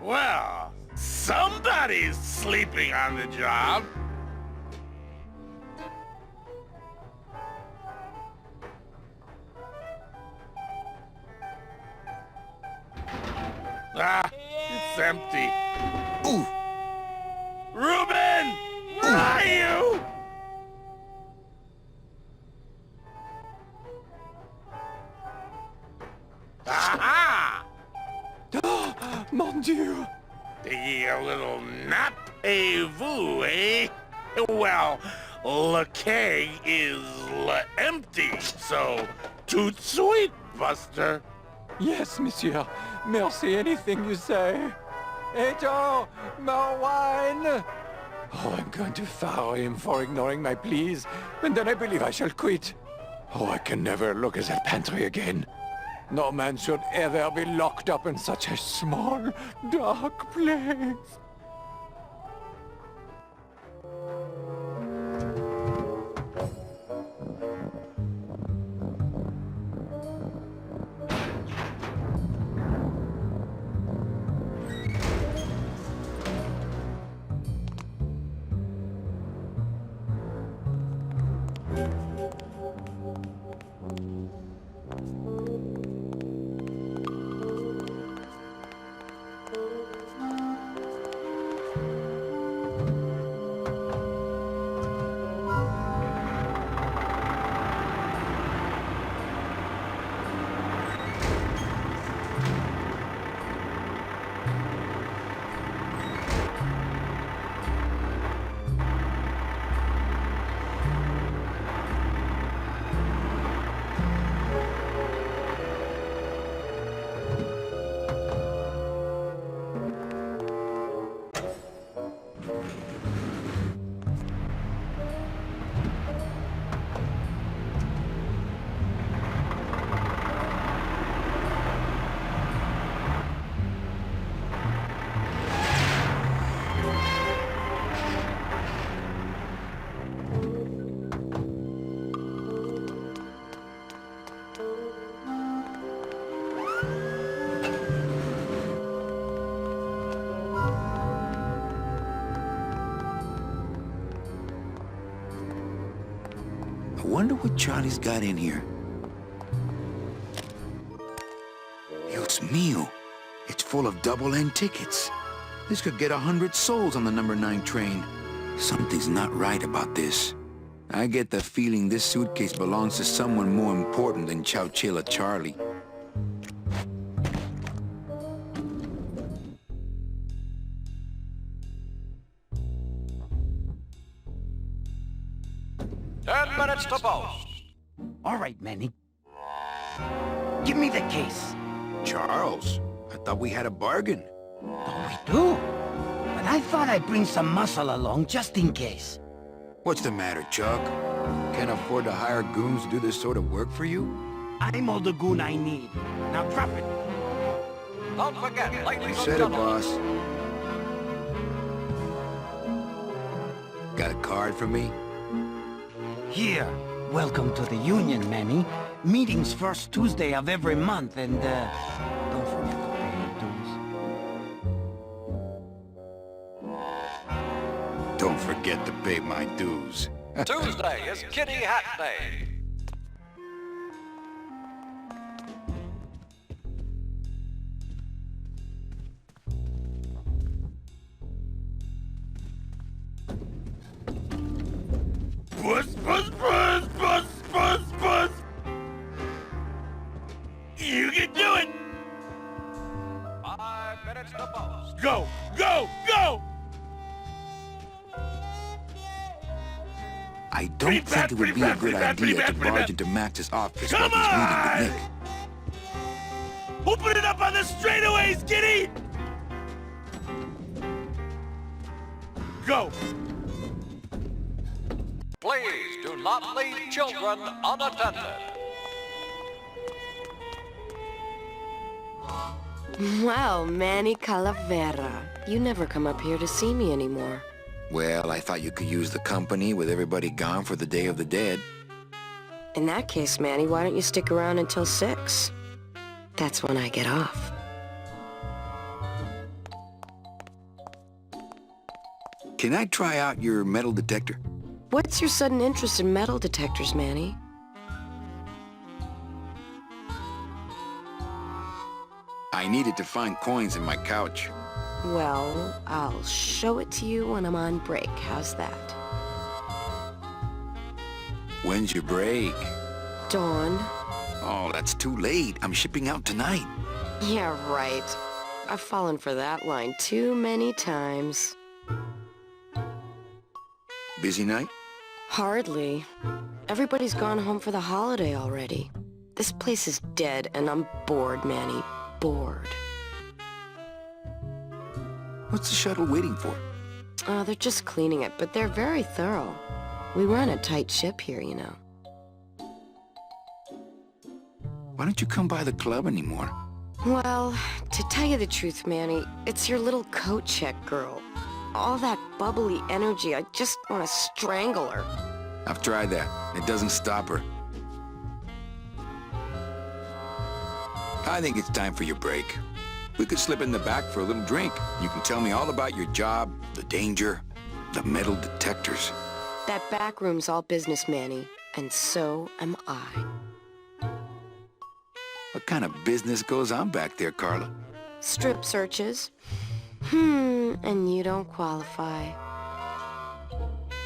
Well, somebody's sleeping on the job. Ah, it's empty. Ooh! Reuben! Where are you? Aha! Mon Dieu! Taking a little nap, vous, eh? Well, le keg is empty, so tout sweet, Buster. Yes, monsieur. Merci, anything you say. Eto, more wine! Oh, I'm going to fire him for ignoring my pleas, and then I believe I shall quit. Oh, I can never look at that pantry again. No man should ever be locked up in such a small, dark place. I wonder what Charlie's got in here. Dios mío. It's full of double-end tickets. This could get 100 souls on the number 9 train. Something's not right about this. I get the feeling this suitcase belongs to someone more important than Chowchilla Charlie. Minutes to post. All right, Manny. Give me the case. Charles, I thought we had a bargain. Oh, we do? but I thought I'd bring some muscle along just in case. What's the matter, Chuck? Can't afford to hire goons to do this sort of work for you? I'm all the goon I need. Now drop it. Don't forget, ladies and Said it, gentlemen. boss. Got a card for me? Here. Welcome to the union, Manny. Meetings first Tuesday of every month, and, don't forget to pay your dues. Don't forget to pay my dues. Tuesday is Kitty Hat Day. Bus, bus, bus, bus, bus, bus! You can do it! 5 minutes to post. Go, go, go! I don't think it would be a good idea to barge into Max's office while he's meeting with Nick. Open it up on the straightaways, Kitty! Go! Please do not leave children unattended. Well, Manny Calavera, you never come up here to see me anymore. Well, I thought you could use the company with everybody gone for the Day of the Dead. In that case, Manny, why don't you stick around until 6? That's when I get off. Can I try out your metal detector? What's your sudden interest in metal detectors, Manny? I needed to find coins in my couch. Well, I'll show it to you when I'm on break. How's that? When's your break? Dawn. Oh, that's too late. I'm shipping out tonight. Yeah, right. I've fallen for that line too many times. Busy night? Hardly. Everybody's gone home for the holiday already. This place is dead, and I'm bored, Manny. Bored. What's the shuttle waiting for? They're just cleaning it, but they're very thorough. We run a tight ship here, you know. Why don't you come by the club anymore? Well, to tell you the truth, Manny, it's your little coat check girl. All that bubbly energy, I just want to strangle her. I've tried that. It doesn't stop her. I think it's time for your break. We could slip in the back for a little drink. You can tell me all about your job, the danger, the metal detectors. That back room's all business, Manny, and so am I. What kind of business goes on back there, Carla? Strip searches. And you don't qualify.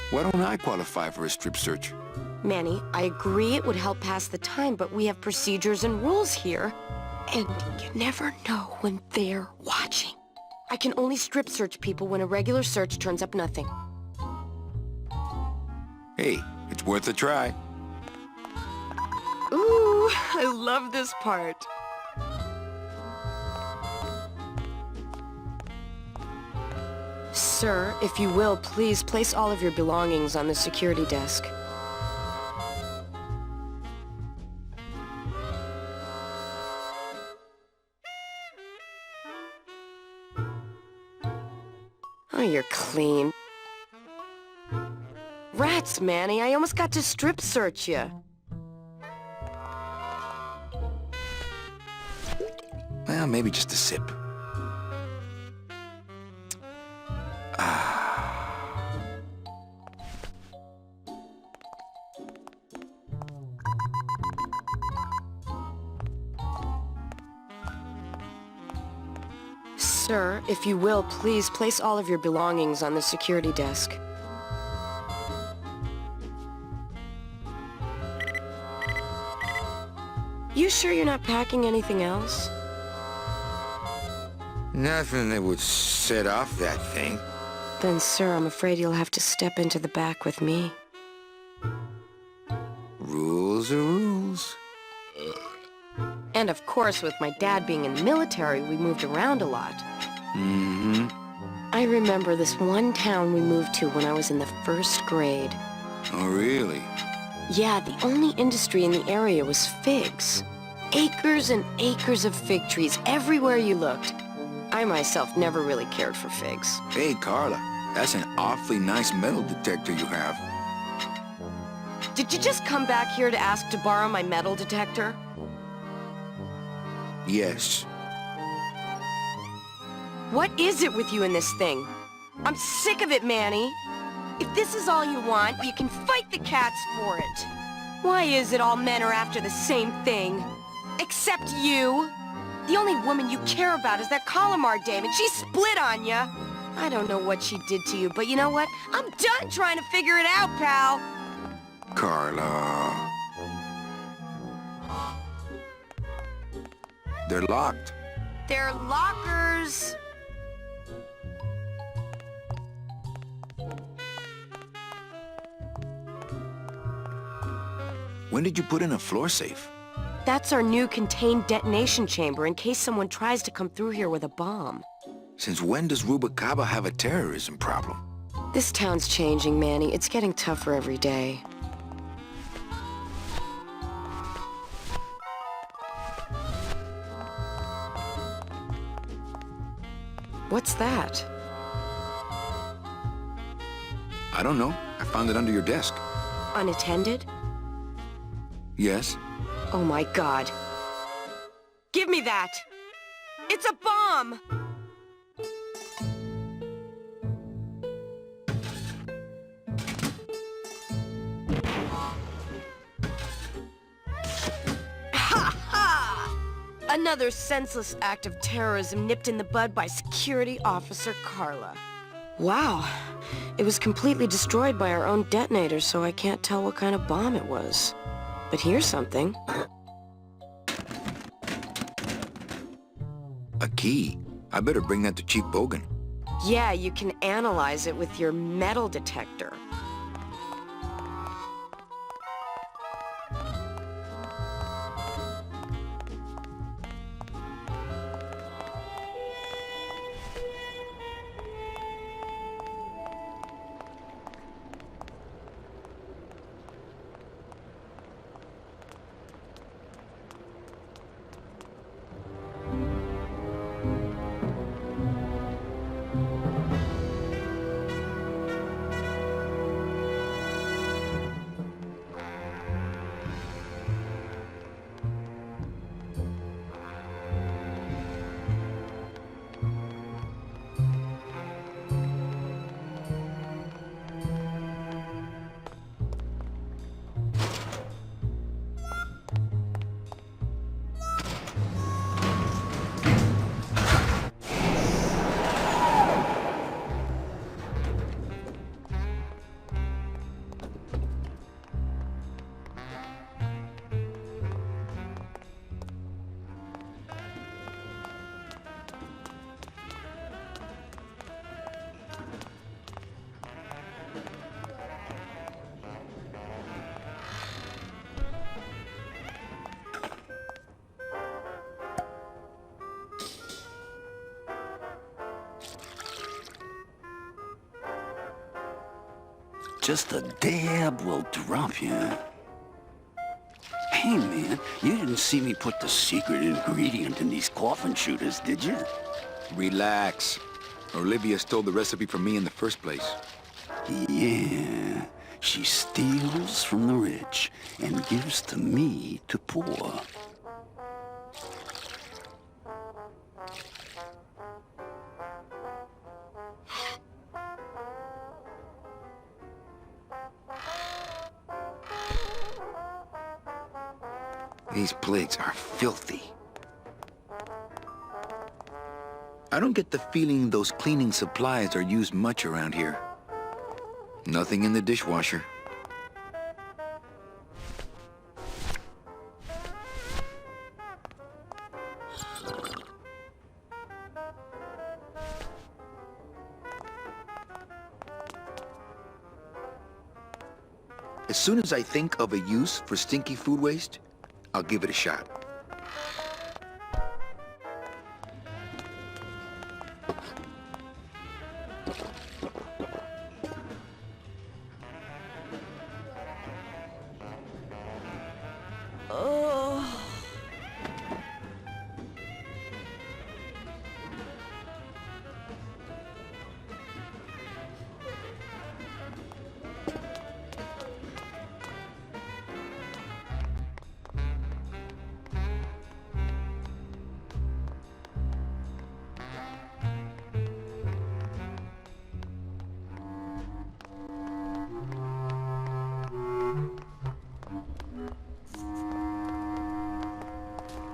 Why don't I qualify for a strip search? Manny, I agree it would help pass the time, but we have procedures and rules here. And you never know when they're watching. I can only strip search people when a regular search turns up nothing. Hey, it's worth a try. Ooh, I love this part. Sir, if you will, please place all of your belongings on the security desk. Oh, you're clean. Rats, Manny, I almost got to strip search you. Well, maybe just a sip. Sir, if you will, please place all of your belongings on the security desk. You sure you're not packing anything else? Nothing that would set off that thing. Then, sir, I'm afraid you'll have to step into the back with me. Rules are rules. And of course, with my dad being in the military, we moved around a lot. Mm-hmm. I I remember this one town we moved to when I was in the 1st grade. Oh, really? Yeah, the only industry in the area was figs. Acres and acres of fig trees everywhere you looked. I myself never really cared for figs. Hey, Carla, that's an awfully nice metal detector you have. Did you just come back here to ask to borrow my metal detector? Yes. What is it with you in this thing? I'm sick of it, Manny. If this is all you want, you can fight the cats for it. Why is it all men are after the same thing? Except you. The only woman you care about is that Calamar dame, and she split on ya. I don't know what she did to you, but you know what? I'm done trying to figure it out, pal. Carla. They're locked. They're lockers. When did you put in a floor safe? That's our new contained detonation chamber in case someone tries to come through here with a bomb. Since when does Rubacaba have a terrorism problem? This town's changing, Manny. It's getting tougher every day. What's that? I don't know. I found it under your desk. Unattended? Yes? Oh my God. Give me that! It's a bomb! Ha ha! Another senseless act of terrorism nipped in the bud by Security Officer Carla. Wow. It was completely destroyed by our own detonator, so I can't tell what kind of bomb it was. But here's something. A key. I better bring that to Chief Bogan. Yeah, you can analyze it with your metal detector. Just a dab will drop you. Hey, man, you didn't see me put the secret ingredient in these coffin shooters, did you? Relax. Olivia stole the recipe from me in the first place. Yeah, she steals from the rich and gives to me to poor. These plates are filthy. I don't get the feeling those cleaning supplies are used much around here. Nothing in the dishwasher. As soon as I think of a use for stinky food waste, I'll give it a shot.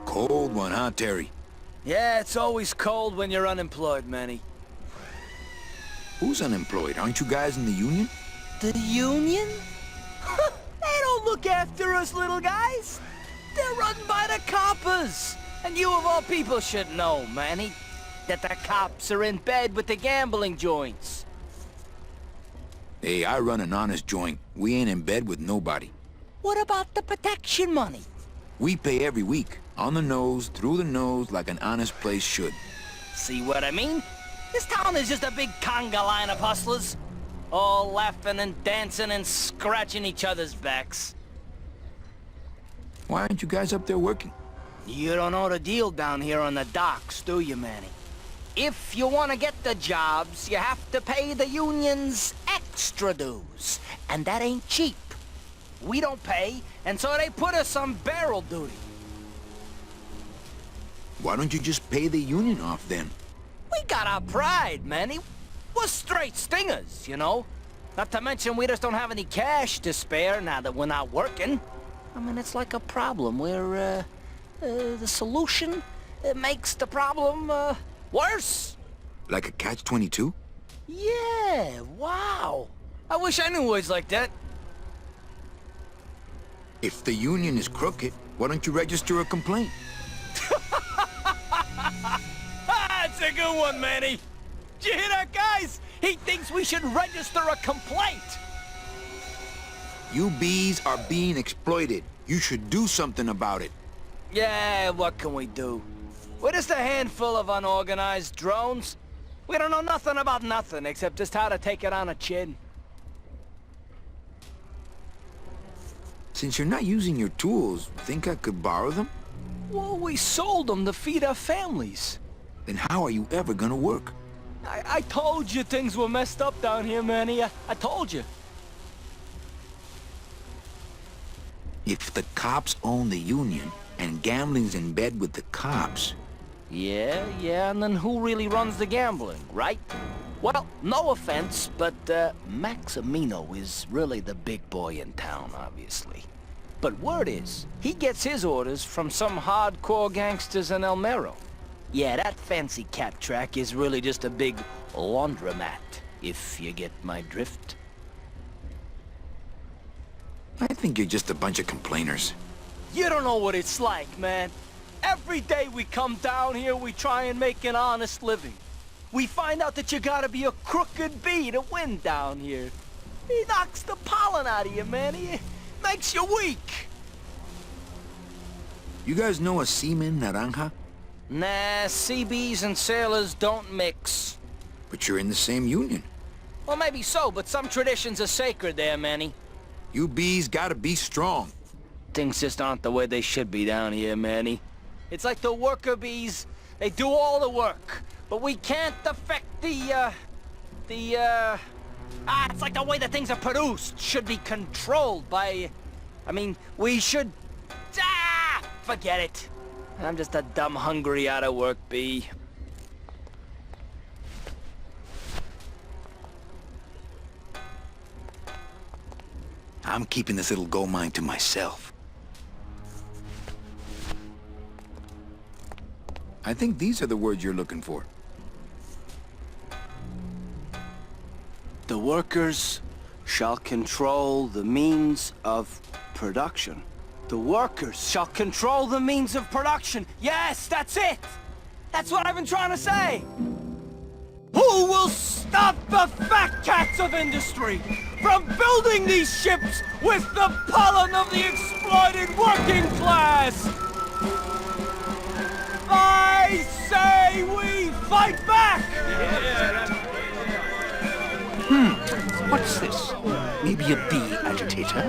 Cold one, huh, Terry? Yeah, it's always cold when you're unemployed, Manny. Who's unemployed? Aren't you guys in the union? The union? They don't look after us little guys. They're run by the coppers. And you of all people should know, Manny, that the cops are in bed with the gambling joints. Hey, I run an honest joint. We ain't in bed with nobody. What about the protection money? We pay every week. On the nose, through the nose, like an honest place should. See what I mean? This town is just a big conga line of hustlers. All laughing and dancing and scratching each other's backs. Why aren't you guys up there working? You don't know the deal down here on the docks, do you, Manny? If you want to get the jobs, you have to pay the unions extra dues. And that ain't cheap. We don't pay, and so they put us on barrel duty. Why don't you just pay the union off then? We got our pride, Manny. We're straight stingers, you know? Not to mention we just don't have any cash to spare now that we're not working. I mean, it's like a problem where, the solution makes the problem, worse. Like a catch-22? Yeah, wow. I wish I knew words like that. If the union is crooked, why don't you register a complaint? That's a good one, Manny. Did you hear that, guys? He thinks we should register a complaint. You bees are being exploited. You should do something about it. Yeah, what can we do? We're just a handful of unorganized drones. We don't know nothing about nothing except just how to take it on a chin. Since you're not using your tools, think I could borrow them? Well, we sold them to feed our families. Then how are you ever gonna work? I told you things were messed up down here, Manny. I told you. If the cops own the union, and gambling's in bed with the cops... Yeah, and then who really runs the gambling, right? Well, no offense, but, Maximino is really the big boy in town, obviously. But word is, he gets his orders from some hardcore gangsters in El Mero. Yeah, that fancy cat track is really just a big laundromat, if you get my drift. I think you're just a bunch of complainers. You don't know what it's like, man. Every day we come down here, we try and make an honest living. We find out that you gotta be a crooked bee to win down here. He knocks the pollen out of you, man. He makes you weak. You guys know a seaman naranja? Nah, sea bees and sailors don't mix. But you're in the same union. Well, maybe so, but some traditions are sacred there, Manny. You bees gotta be strong. Things just aren't the way they should be down here, Manny. It's like the worker bees. They do all the work, but we can't affect it's like the way that things are produced should be controlled by... I mean, we should... Forget it. I'm just a dumb, hungry, out-of-work bee. I'm keeping this little gold mine to myself. I think these are the words you're looking for. The workers shall control the means of production. The workers shall control the means of production. Yes, that's it! That's what I've been trying to say! Who will stop the fat cats of industry from building these ships with the pollen of the exploited working class? I say we fight back! What's this? Maybe a bee agitator?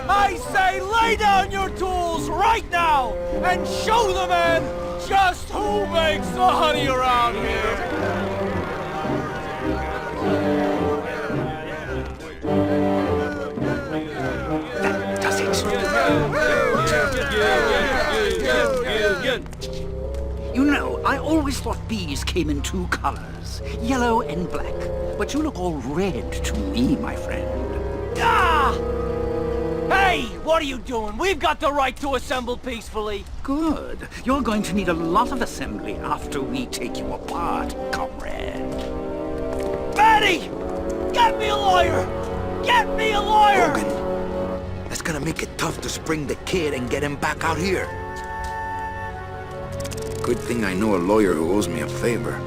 I say lay down your tools right now and show the man just who makes the honey around here! That does it. You know, I always thought bees came in two colors, yellow and black. But you look all red to me, my friend. Ah! Hey, what are you doing? We've got the right to assemble peacefully. Good. You're going to need a lot of assembly after we take you apart, comrade. Betty! Get me a lawyer! Get me a lawyer! Logan, that's gonna make it tough to spring the kid and get him back out here. Good thing I know a lawyer who owes me a favor.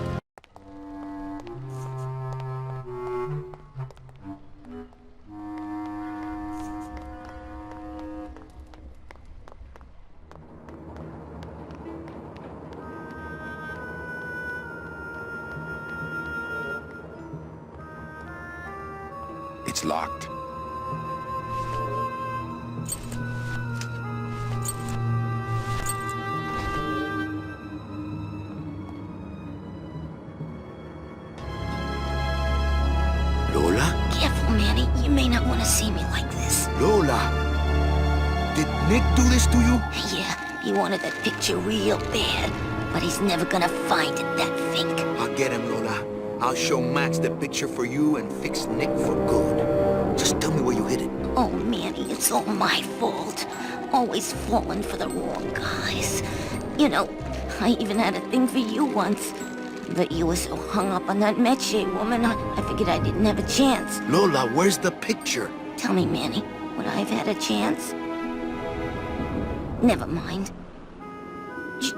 It's locked. Lola? Careful, Manny. You may not want to see me like this. Lola! Did Nick do this to you? Yeah, he wanted that picture real bad, but he's never gonna find it, that fink. I'll get him, Lola. I'll show Max the picture for you and fix Nick for good. Just tell me where you hid it. Oh, Manny, it's all my fault. Always falling for the wrong guys. You know, I even had a thing for you once. But you were so hung up on that Meche woman, I figured I didn't have a chance. Lola, where's the picture? Tell me, Manny, would I have had a chance? Never mind.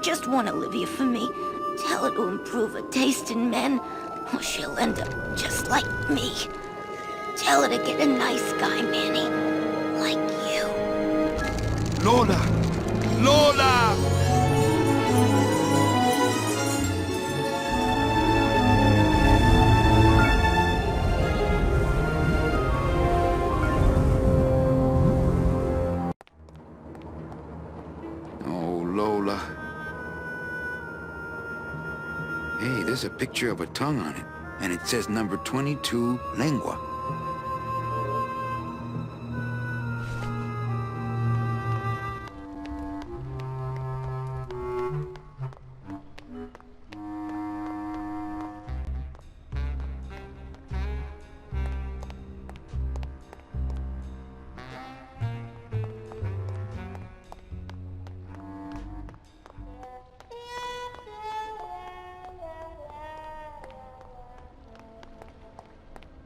Just want Olivia for me. Tell her to improve her taste in men, or she'll end up just like me. Tell her to get a nice guy, Manny. Like you. Lola! Lola! Oh, Lola. Hey, there's a picture of a tongue on it, and it says number 22, lengua.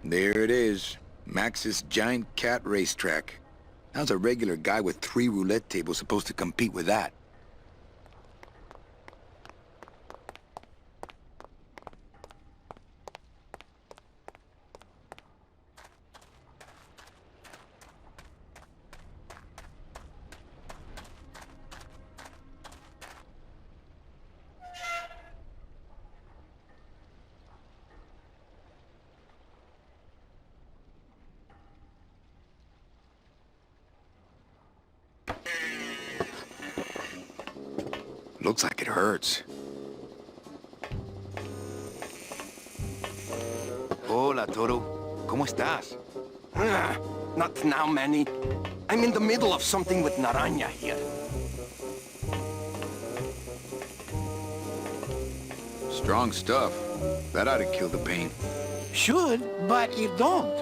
There it is. Max's giant cat racetrack. How's a regular guy with 3 roulette tables supposed to compete with that? Looks like it hurts. Hola, Toro. ¿Cómo estás? Not now, Manny. I'm in the middle of something with Naranja here. Strong stuff. That ought to kill the pain. Should, but it don't.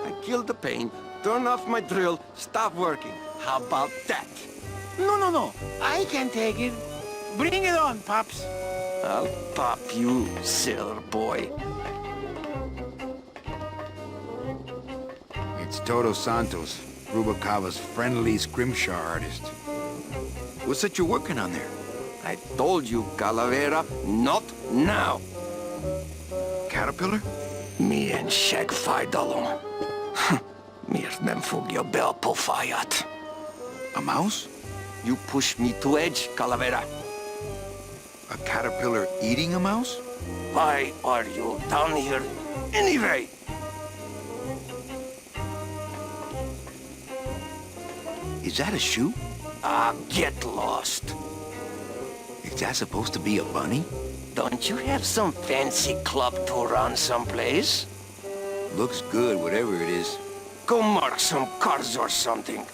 I killed the pain, turn off my drill, stop working. How about that? No. I can take it. Bring it on, Pops. I'll pop you, sailor boy. It's Toto Santos, Rubalcava's friendly scrimshaw artist. What's that you're working on there? I told you, Calavera, not now. Caterpillar? Me and Shag Faidalum. Mir nem fogja be a pofáját. A mouse? You push me to edge, Calavera. A caterpillar eating a mouse? Why are you down here anyway? Is that a shoe? Ah, get lost. Is that supposed to be a bunny? Don't you have some fancy club to run someplace? Looks good, whatever it is. Go mark some cars or something.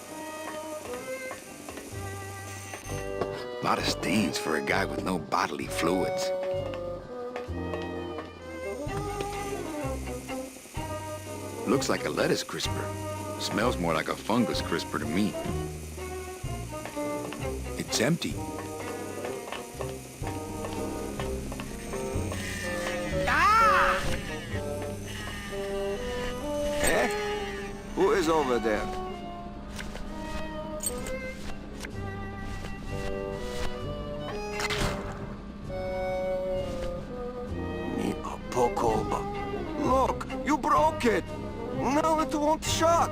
Lot of stains for a guy with no bodily fluids. Looks like a lettuce crisper. Smells more like a fungus crisper to me. It's empty. Eh? Who is over there? Me a poco, but look, you broke it. Now it won't shut.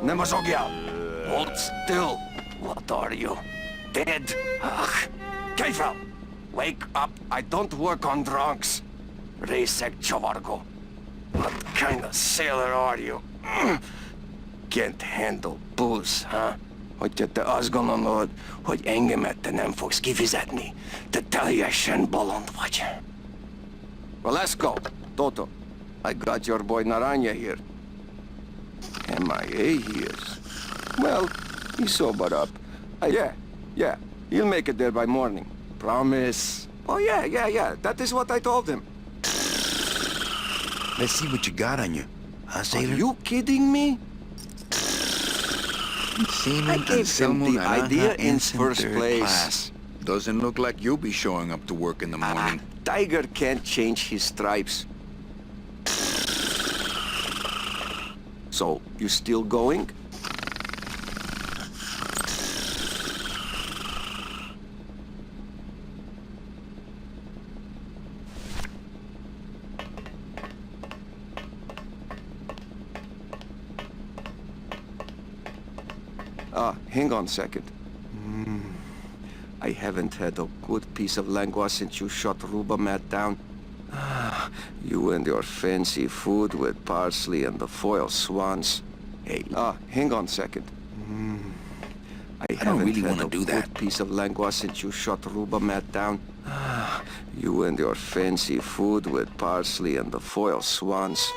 Nemazogya, hold still. What are you? Dead? Ugh. Keifel, wake up. I don't work on drunks. Reisek Chavargo. What kind of sailor are you? Can't handle booze, huh? Hogyha te azt gondolod, hogy engemet te nem fogsz kifizetni, te teljesen bolond vagy. Well, let's go. Toto, I got your boy Naranja here. MIA he is. Well, he sobered up. Yeah. He'll make it there by morning. Promise. Oh, yeah. That is what I told him. Let's see what you got on you. Huh, sailor? Are you kidding me? I gave him the idea in first place. Class. Doesn't look like you'll be showing up to work in the morning. Tiger can't change his stripes. So, you still going? Hang on a second. I haven't had a good piece of lengua since you shot Rubamat down. You and your fancy food with parsley and the foil swans. Hey, hang on a second. I don't really haven't want to had do a that. good piece of lengua since you shot Rubamat down. You and your fancy food with parsley and the foil swans.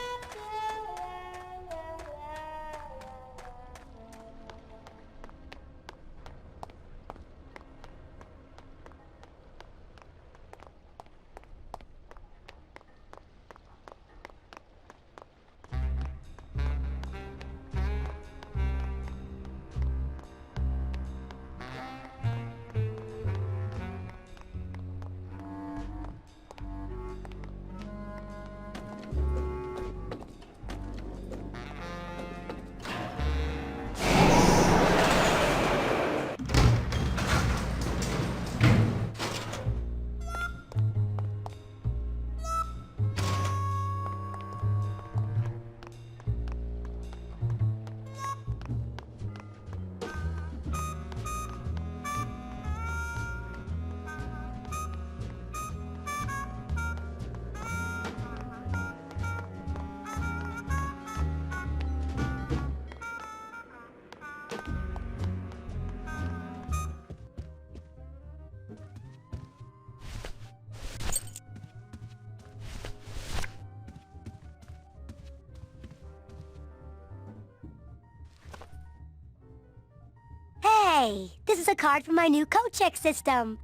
Hey, this is a card from my new coat check system.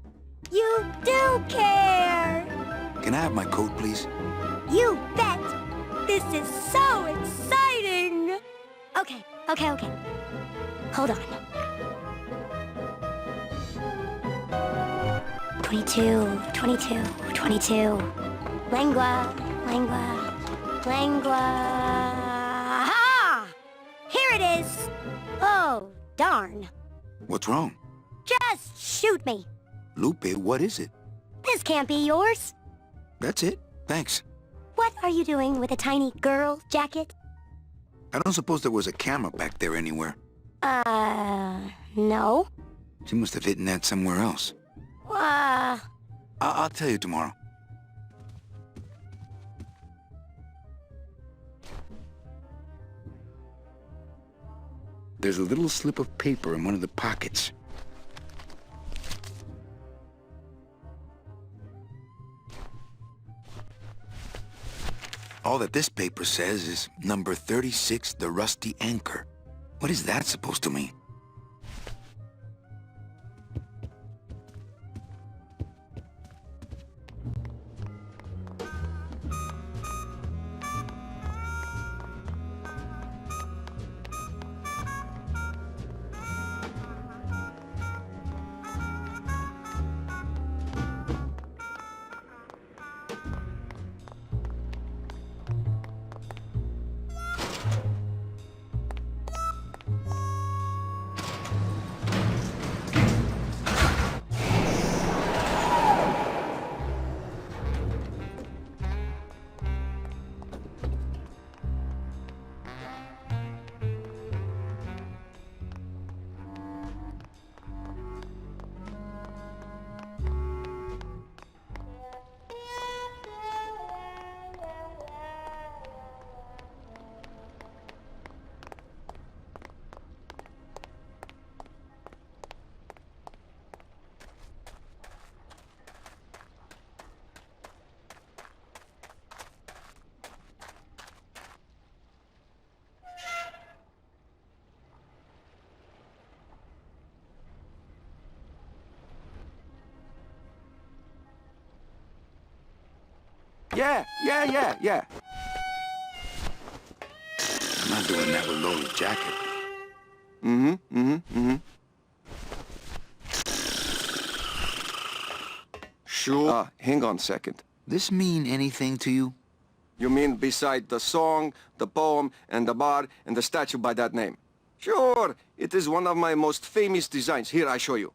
You do care! Can I have my coat, please? You bet! This is so exciting! Okay. Hold on. 22. Lengua. Ha! Here it is! Oh, darn. What's wrong? Just shoot me. Lupe, what is it? This can't be yours. That's it. Thanks. What are you doing with a tiny girl jacket? I don't suppose there was a camera back there anywhere. No. She must have hidden that somewhere else. I'll tell you tomorrow. There's a little slip of paper in one of the pockets. All that this paper says is number 36, the Rusty Anchor. What is that supposed to mean? Yeah. I'm not doing that with Lola's jacket. Sure. Hang on a second. This mean anything to you? You mean beside the song, the poem, and the bar, and the statue by that name? Sure. It is one of my most famous designs. Here, I show you.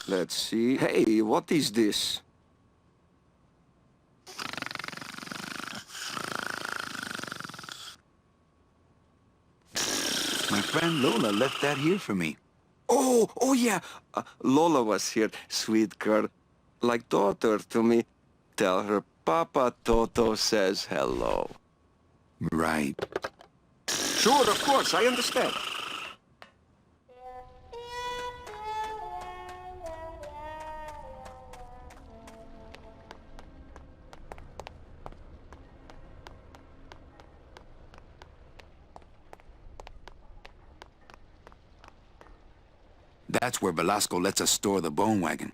Let's see. Hey, what is this? My friend Lola left that here for me. Oh yeah. Lola was here, sweet girl. Like daughter to me. Tell her Papa Toto says hello. Right. Sure, of course, I understand. That's where Velasco lets us store the bone wagon.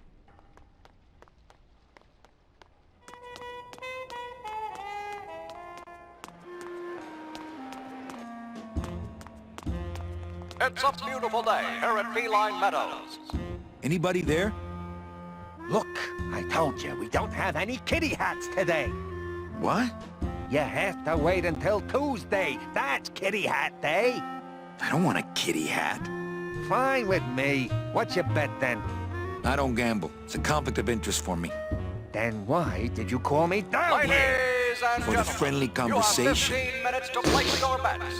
It's a beautiful day here at Feline Meadows. Anybody there? Look, I told you, we don't have any kitty hats today. What? You have to wait until Tuesday. That's kitty hat day. I don't want a kitty hat. Fine with me. What's your bet then? I don't gamble. It's a conflict of interest for me. Then why did you call me down here? Ladies and For the gentlemen, friendly conversation. You have 15 minutes to place your bets.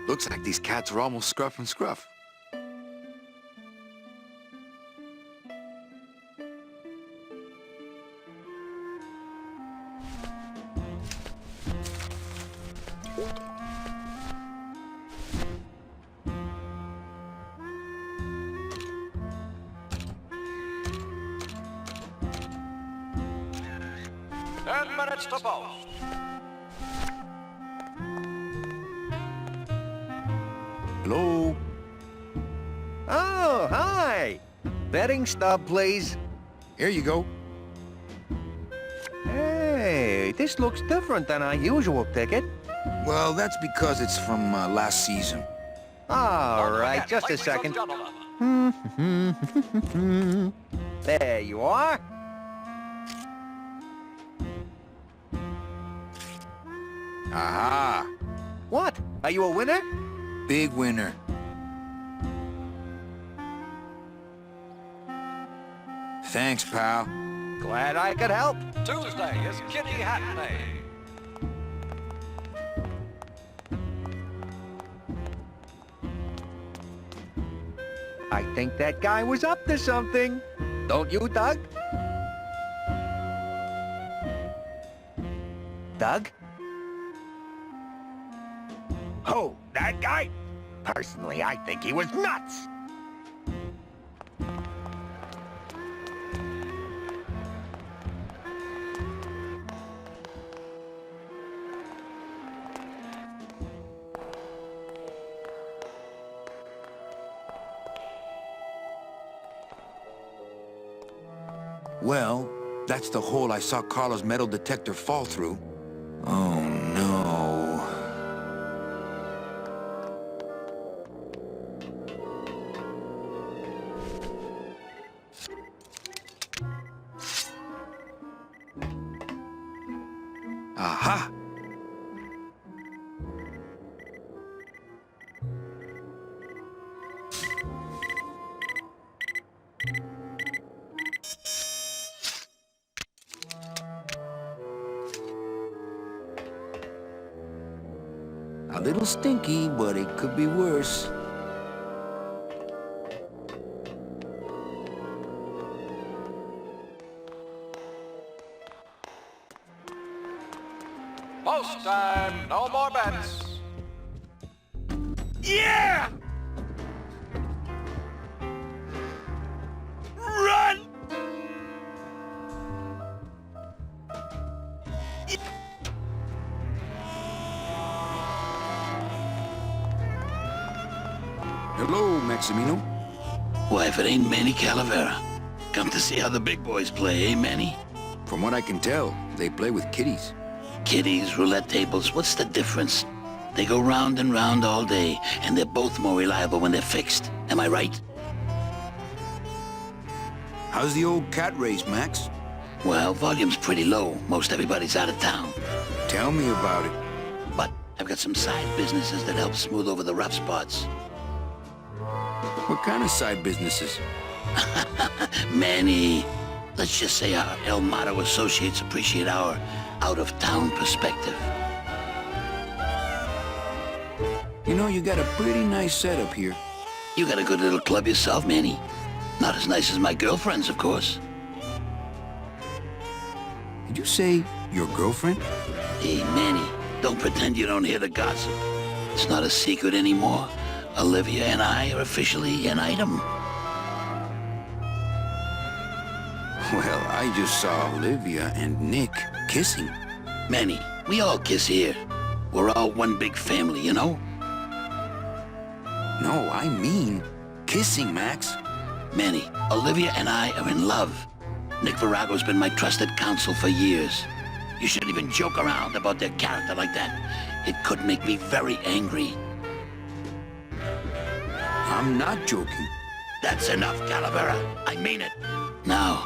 Looks like these cats are almost scruff and scruff. Ten minutes to post. Hello? Oh, hi. Betting stub, please. Here you go. Hey, this looks different than our usual ticket. Well, that's because it's from last season. All right, just a second. There you are. Aha! What? Are you a winner? Big winner. Thanks, pal. Glad I could help. Tuesday is Kitty Hat Day. I think that guy was up to something. Don't you, Doug? Doug? Oh, that guy? Personally, I think he was nuts. Well, that's the hole I saw Carlos' metal detector fall through. Oh, no. Aha! A little stinky, but it could be worse. Post time. No more bets. Yeah! Right! Hello, Maximino. Why, if it ain't Manny Calavera. Come to see how the big boys play, eh, Manny? From what I can tell, they play with kiddies. Kiddies, roulette tables, what's the difference? They go round and round all day, and they're both more reliable when they're fixed. Am I right? How's the old cat race, Max? Well, volume's pretty low. Most everybody's out of town. Tell me about it. But I've got some side businesses that help smooth over the rough spots. What kind of side businesses? Manny, let's just say our El Mato associates appreciate our out-of-town perspective. You know, you got a pretty nice setup here. You got a good little club yourself, Manny. Not as nice as my girlfriend's, of course. Did you say your girlfriend? Hey, Manny, don't pretend you don't hear the gossip. It's not a secret anymore. Olivia and I are officially an item. Well, I just saw Olivia and Nick kissing. Manny, we all kiss here. We're all one big family, you know? No, I mean kissing, Max. Manny, Olivia and I are in love. Nick Virago's been my trusted counsel for years. You shouldn't even joke around about their character like that. It could make me very angry. I'm not joking. That's enough, Calavera. I mean it. Now,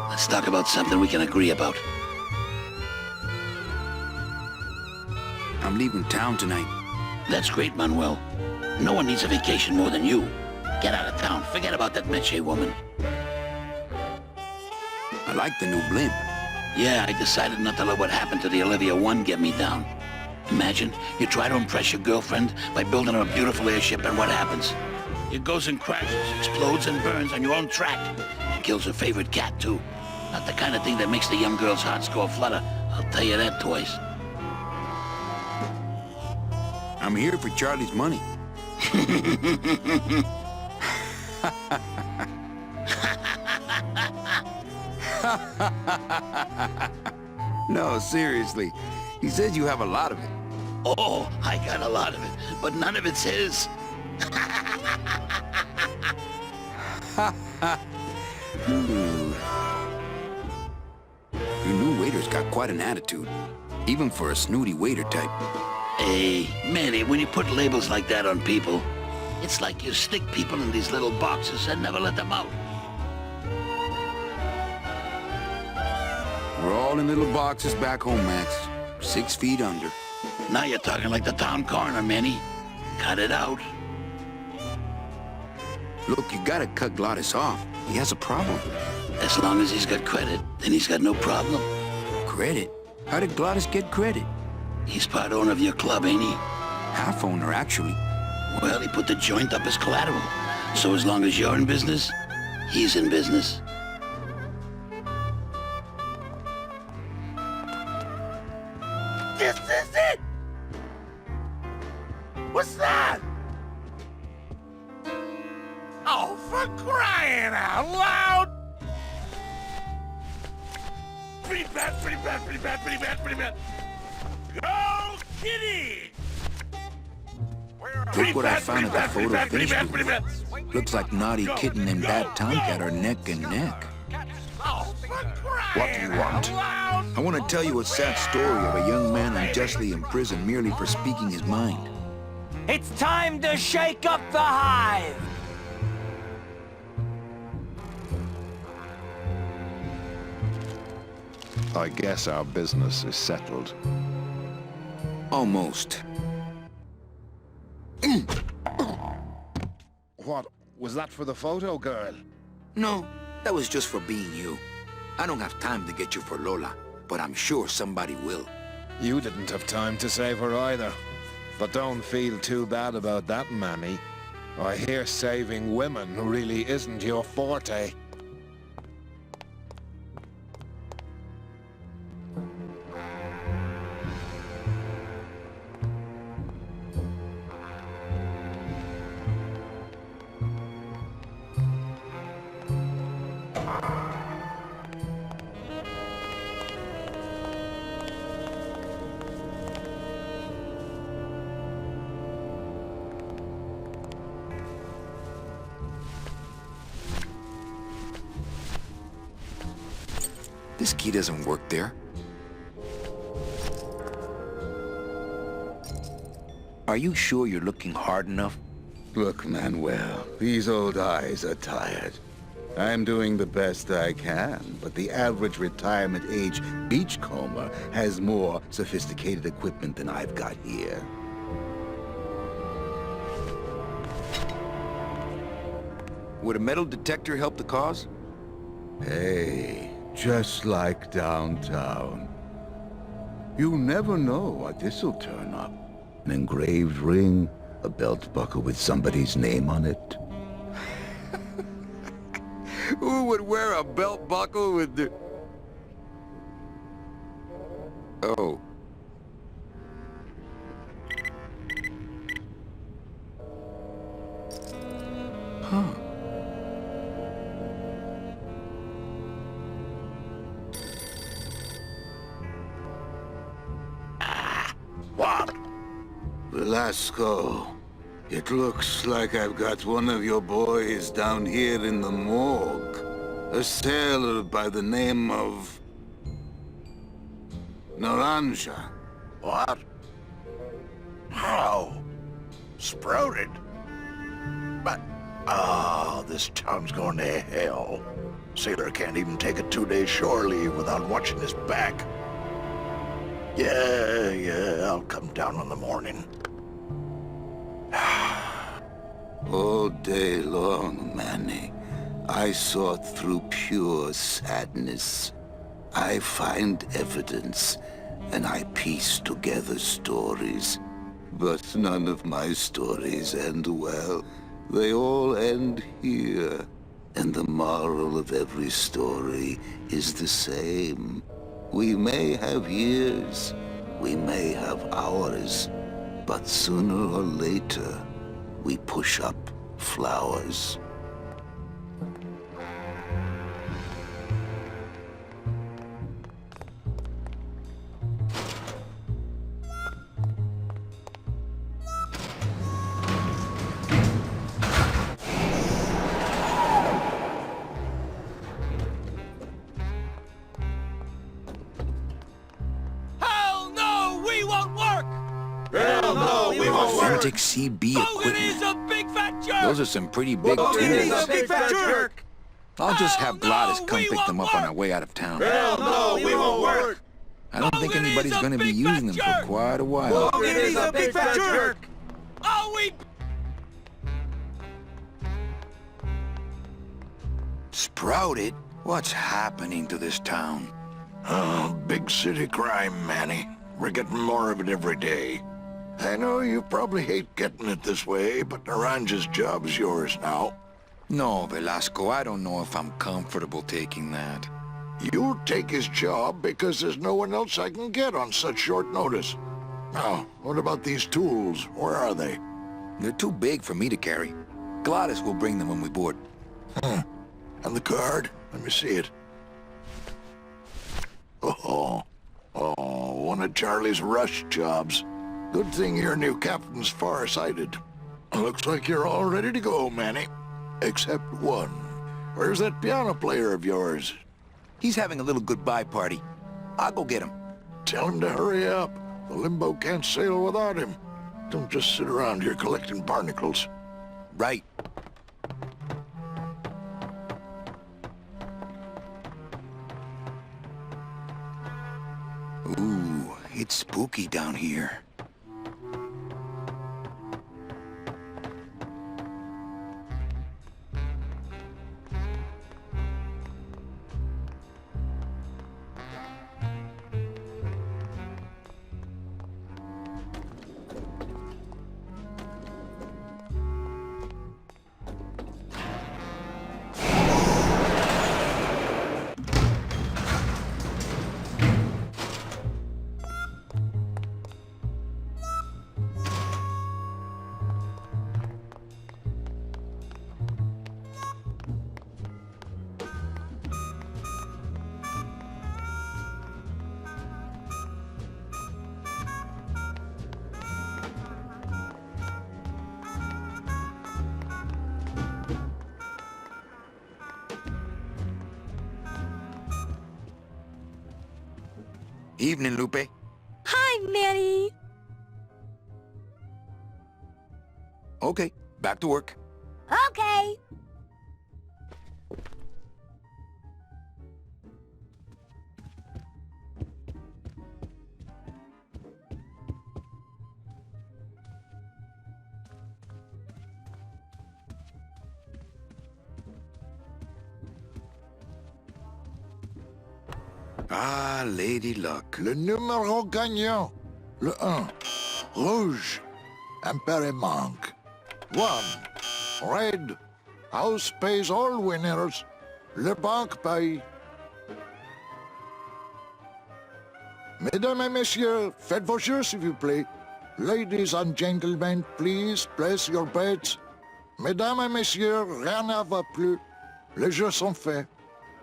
let's talk about something we can agree about. I'm leaving town tonight. That's great, Manuel. No one needs a vacation more than you. Get out of town. Forget about that Meche woman. I like the new blimp. Yeah, I decided not to let what happened to the Olivia 1 get me down. Imagine you try to impress your girlfriend by building her a beautiful airship, and what happens? It goes and crashes, explodes and burns on your own track. And kills her favorite cat, too. Not the kind of thing that makes the young girl's hearts go flutter. I'll tell you that twice. I'm here for Charlie's money. No, seriously. He says you have a lot of it. Oh, I got a lot of it, but none of it's his. Your new waiter's got quite an attitude, even for a snooty waiter type. Hey, Manny, when you put labels like that on people, it's like you stick people in these little boxes and never let them out. We're all in little boxes back home, Max. 6 feet under. Now you're talking like the town coroner, Manny. Cut it out. Look, you gotta cut Glottis off. He has a problem. As long as he's got credit, then he's got no problem. Credit? How did Glottis get credit? He's part owner of your club, ain't he? Half owner, actually. Well, he put the joint up as collateral. So as long as you're in business, he's in business. This is it! What's that? Oh, for crying out loud! Pretty bad, pretty bad, pretty bad, pretty bad, pretty bad. Go, kitty! Look what I found at the photo finish booth. Looks like Naughty Kitten and Bad Tomcat are neck and neck. What do you want? I want to tell you a sad story of a young man unjustly imprisoned merely for speaking his mind. It's time to shake up the hive! I guess our business is settled. Almost. What? Was that for the photo, girl? No, that was just for being you. I don't have time to get you for Lola, but I'm sure somebody will. You didn't have time to save her either. But don't feel too bad about that, Manny. I hear saving women really isn't your forte. This key doesn't work there. Are you sure you're looking hard enough? Look, Manuel, these old eyes are tired. I'm doing the best I can, but the average retirement age beachcomber has more sophisticated equipment than I've got here. Would a metal detector help the cause? Hey, just like downtown. You never know what this'll turn up. An engraved ring, a belt buckle with somebody's name on it. Who would wear a belt buckle with the... Oh. Huh. What? Velasco, it looks like I've got one of your boys down here in the morgue. A sailor by the name of... Naranja. What? How? Sprouted? But... Oh, this town's going to hell. Sailor can't even take a 2-day shore leave without watching his back. Yeah, I'll come down in the morning. All day long, Manny, I sought through pure sadness. I find evidence, and I piece together stories. But none of my stories end well. They all end here. And the moral of every story is the same. We may have years, we may have hours, but sooner or later, we push up flowers. Authentic CB equipment. Those are some pretty big tools. Big fat jerk! I'll just have Gladys come pick them up on our way out of town. Hell no, we won't work! I don't think anybody's gonna be using them for quite a while. Logan is a big fat jerk! Sprouted? What's happening to this town? Oh, big city crime, Manny. We're getting more of it every day. I know you probably hate getting it this way, but Naranja's job is yours now. No, Velasco, I don't know if I'm comfortable taking that. You'll take his job because there's no one else I can get on such short notice. Now, what about these tools? Where are they? They're too big for me to carry. Gladys will bring them when we board. And the card? Let me see it. Oh, one of Charlie's rush jobs. Good thing your new captain's far-sighted. Looks like you're all ready to go, Manny. Except one. Where's that piano player of yours? He's having a little goodbye party. I'll go get him. Tell him to hurry up. The limbo can't sail without him. Don't just sit around here collecting barnacles. Right. Ooh, it's spooky down here. Evening, Lupe. Hi, Manny. Okay, back to work. Okay. Ah, Lady Luck. Le numéro gagnant. Le 1. Rouge. Impere manque. 1. Red. House pays all winners. Le banque paye. Mesdames et messieurs, faites vos jeux s'il vous plaît. Ladies and gentlemen, please place your bets. Mesdames et messieurs, rien ne va plus. Les jeux sont faits.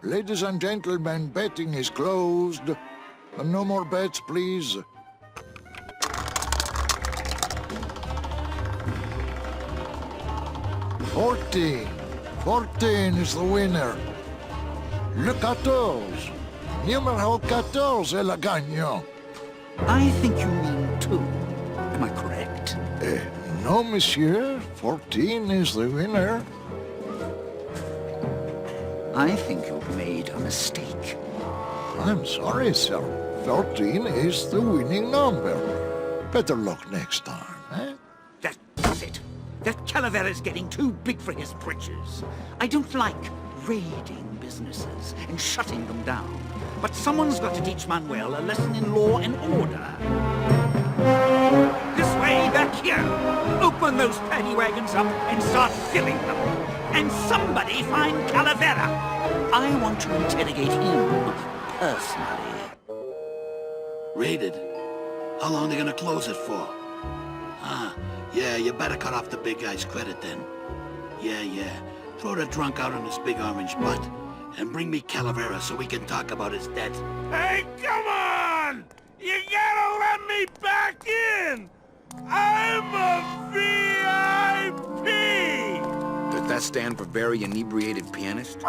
Ladies and gentlemen, betting is closed. No more bets, please. $14 is the winner. Le 14. Numéro 14 est le gagnant. I think you mean 2. Am I correct? No, monsieur. 14 is the winner. I think you've made a mistake. I'm sorry, sir. 14 is the winning number. Better luck next time, eh? That's it. That Calavera's getting too big for his britches. I don't like raiding businesses and shutting them down. But someone's got to teach Manuel a lesson in law and order. This way, back here. Open those paddy wagons up and start filling them. And somebody find Calavera. I want to interrogate him personally. Raided? How long are they gonna close it for? Yeah, you better cut off the big guy's credit then. Yeah. Throw the drunk out on his big orange butt. And bring me Calavera so we can talk about his debt. Hey, come on! You gotta let me back in! I'm a VIP! Does that stand for very inebriated pianist?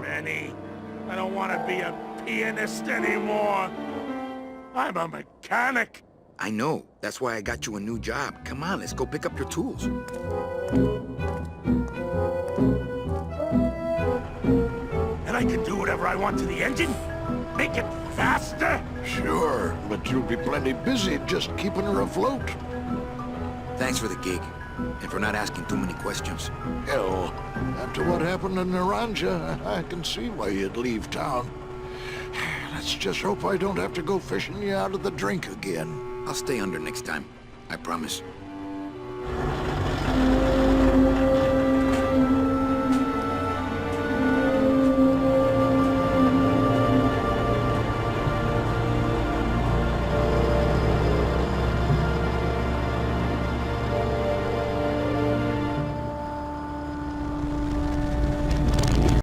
Manny, I don't want to be a pianist anymore. I'm a mechanic. I know. That's why I got you a new job. Come on, let's go pick up your tools. And I can do whatever I want to the engine? Make it faster? Sure, but you'll be plenty busy just keeping her afloat. Thanks for the gig, and for not asking too many questions. Hell, after what happened in Naranja, I can see why you'd leave town. Let's just hope I don't have to go fishing you out of the drink again. I'll stay under next time. I promise.